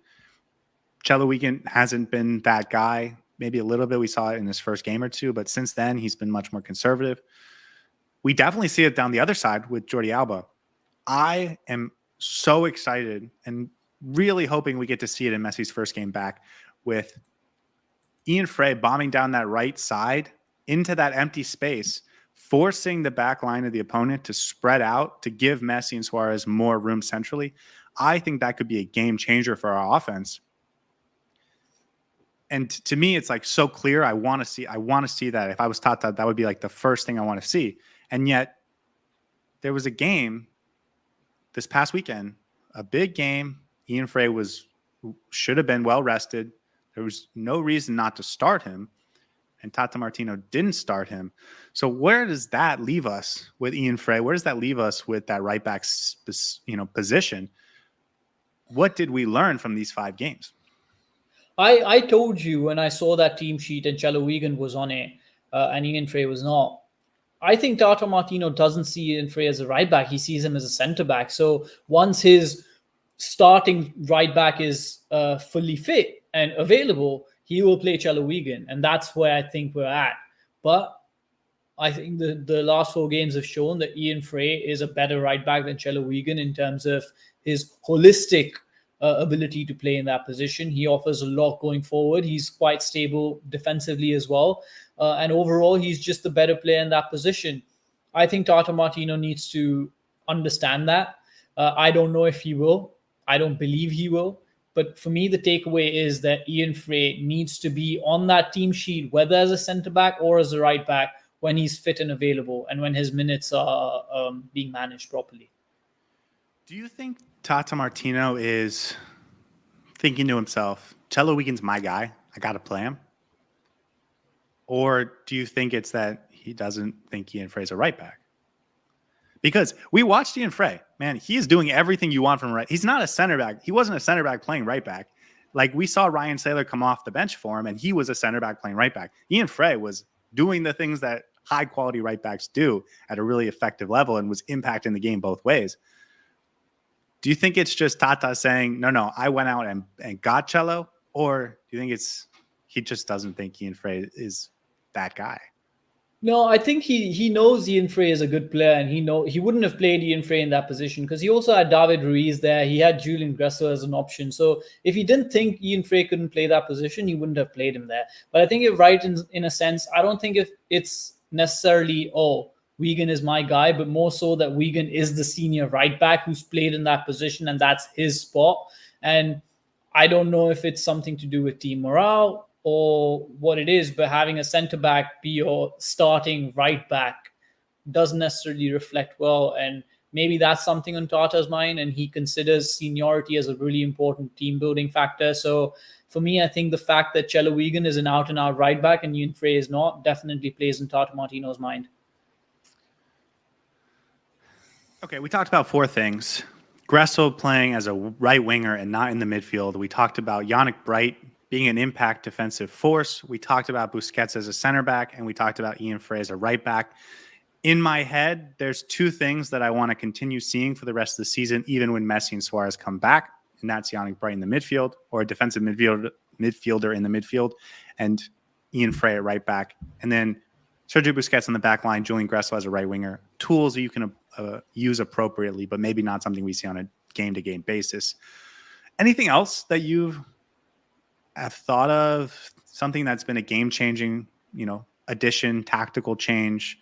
Chelo hasn't been that guy. Maybe a little bit. We saw it in his first game or two, but since then he's been much more conservative. We definitely see it down the other side with Jordi Alba. I am so excited and really hoping we get to see it in Messi's first game back with Ian Frey bombing down that right side into that empty space, forcing the back line of the opponent to spread out to give Messi and Suarez more room centrally. I think that could be a game changer for our offense. And to me, it's like so clear. I want to see that. If I was Tata, that would be like the first thing I want to see. And yet there was a game this past weekend, a big game. Ian Frey should have been well rested. There was no reason not to start him. And Tata Martino didn't start him. So where does that leave us with Ian Frey? Where does that leave us with that right back, position? What did we learn from these 5 games? I told you when I saw that team sheet and Chelo Wigan was on it and Ian Frey was not. I think Tata Martino doesn't see Ian Frey as a right back. He sees him as a centre back. So once his starting right back is fully fit and available, he will play Chelo Wigan. And that's where I think we're at. But I think the last 4 games have shown that Ian Frey is a better right back than Chelo Wigan in terms of his holistic ability to play in that position. He offers a lot going forward. He's quite stable defensively as well. And overall, he's just the better player in that position. I think Tata Martino needs to understand that. I don't know if he will. I don't believe he will. But for me, the takeaway is that Ian Frey needs to be on that team sheet, whether as a centre back or as a right back, when he's fit and available and when his minutes are being managed properly. Do you think Tata Martino is thinking to himself, Chelo Wigan's my guy, I got to play him? Or do you think it's that he doesn't think Ian Frey's a right back? Because we watched Ian Frey. Man, he is doing everything you want from right. He's not a center back. He wasn't a center back playing right back. Like we saw Ryan Saylor come off the bench for him, and he was a center back playing right back. Ian Frey was doing the things that high quality right backs do at a really effective level and was impacting the game both ways. Do you think it's just Tata saying, no, I went out and got Chelo? Or do you think he just doesn't think Ian Frey is that guy? No, I think he knows Ian Frey is a good player, and he wouldn't have played Ian Frey in that position because he also had David Ruiz there. He had Julian Gressel as an option. So if he didn't think Ian Frey couldn't play that position, he wouldn't have played him there. But I think you're right in a sense. I don't think if it's necessarily, Wigan is my guy, but more so that Wigan is the senior right back who's played in that position and that's his spot. And I don't know if it's something to do with team morale or what it is, but having a centre back be your starting right back doesn't necessarily reflect well. And maybe that's something on Tata's mind, and he considers seniority as a really important team building factor. So for me, I think the fact that Chelo Wigan is an out-and-out right back and Ian Frey is not definitely plays in Tata Martino's mind. Okay, we talked about 4 things. Gressel playing as a right winger and not in the midfield. We talked about Yannick Bright being an impact defensive force. We talked about Busquets as a center back, and we talked about Ian Frey as a right back. In my head, there's 2 things that I want to continue seeing for the rest of the season, even when Messi and Suarez come back, and that's Yannick Bright in the midfield, or a defensive midfielder in the midfield, and Ian Frey at right back. And then Sergio Busquets on the back line, Julian Gressel as a right winger. Tools that you can use appropriately, but maybe not something we see on a game-to-game basis. Anything else that you have thought of, something that's been a game-changing, addition, tactical change,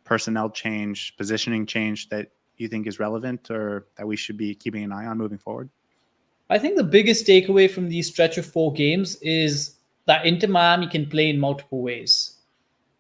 personnel change, positioning change that you think is relevant or that we should be keeping an eye on moving forward? I think the biggest takeaway from these stretch of 4 games is that Inter Miami can play in multiple ways.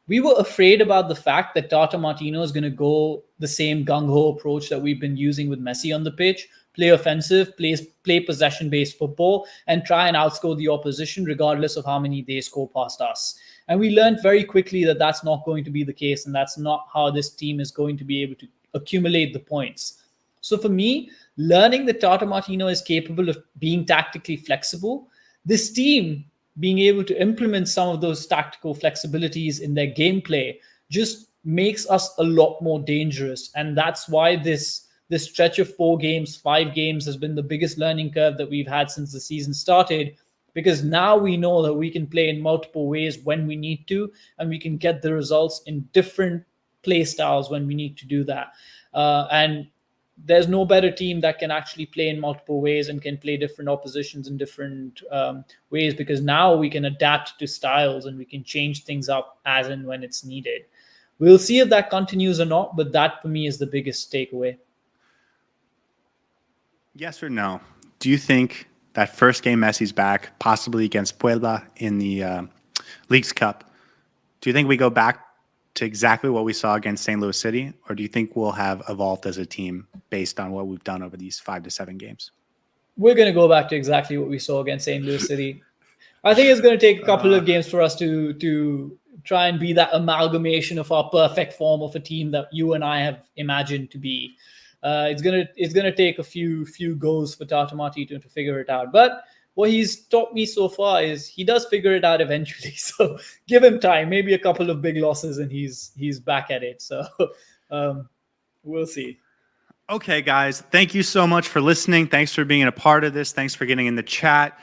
We were afraid about the fact that Tata Martino is going to go the same gung-ho approach that we've been using with Messi on the pitch, play offensive, play possession-based football, and try and outscore the opposition regardless of how many they score past us. And we learned very quickly that that's not going to be the case, and that's not how this team is going to be able to accumulate the points. So for me, learning that Tata Martino is capable of being tactically flexible, this team being able to implement some of those tactical flexibilities in their gameplay just makes us a lot more dangerous. And that's why this stretch of 4 games, 5 games has been the biggest learning curve that we've had since the season started, because now we know that we can play in multiple ways when we need to, and we can get the results in different play styles when we need to do that. And there's no better team that can actually play in multiple ways and can play different oppositions in different ways, because now we can adapt to styles and we can change things up as and when it's needed. We'll see if that continues or not, but that for me is the biggest takeaway. Yes or no? Do you think that first game Messi's back, possibly against Puebla in the Leagues Cup, do you think we go back to exactly what we saw against St. Louis City, or do you think we'll have evolved as a team based on what we've done over these 5 to 7 games? We're going to go back to exactly what we saw against St. Louis City. I think it's going to take a couple of games for us to try and be that amalgamation of our perfect form of a team that you and I have imagined to be. It's gonna take a few goes for Tata Martino to figure it out. But what he's taught me so far is he does figure it out eventually. So give him time, maybe a couple of big losses, and he's back at it. So we'll see. Okay, guys, thank you so much for listening. Thanks for being a part of this. Thanks for getting in the chat.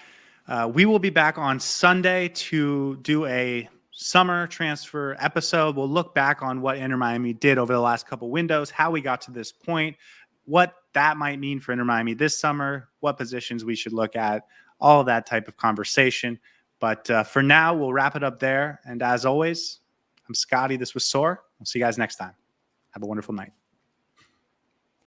We will be back on Sunday to do a summer transfer episode. We'll look back on what Inter Miami did over the last couple windows, how we got to this point, what that might mean for Inter Miami this summer, what positions we should look at, all of that type of conversation. But for now, we'll wrap it up there. And as always, I'm Scotty. This was Saur. We'll see you guys next time. Have a wonderful night.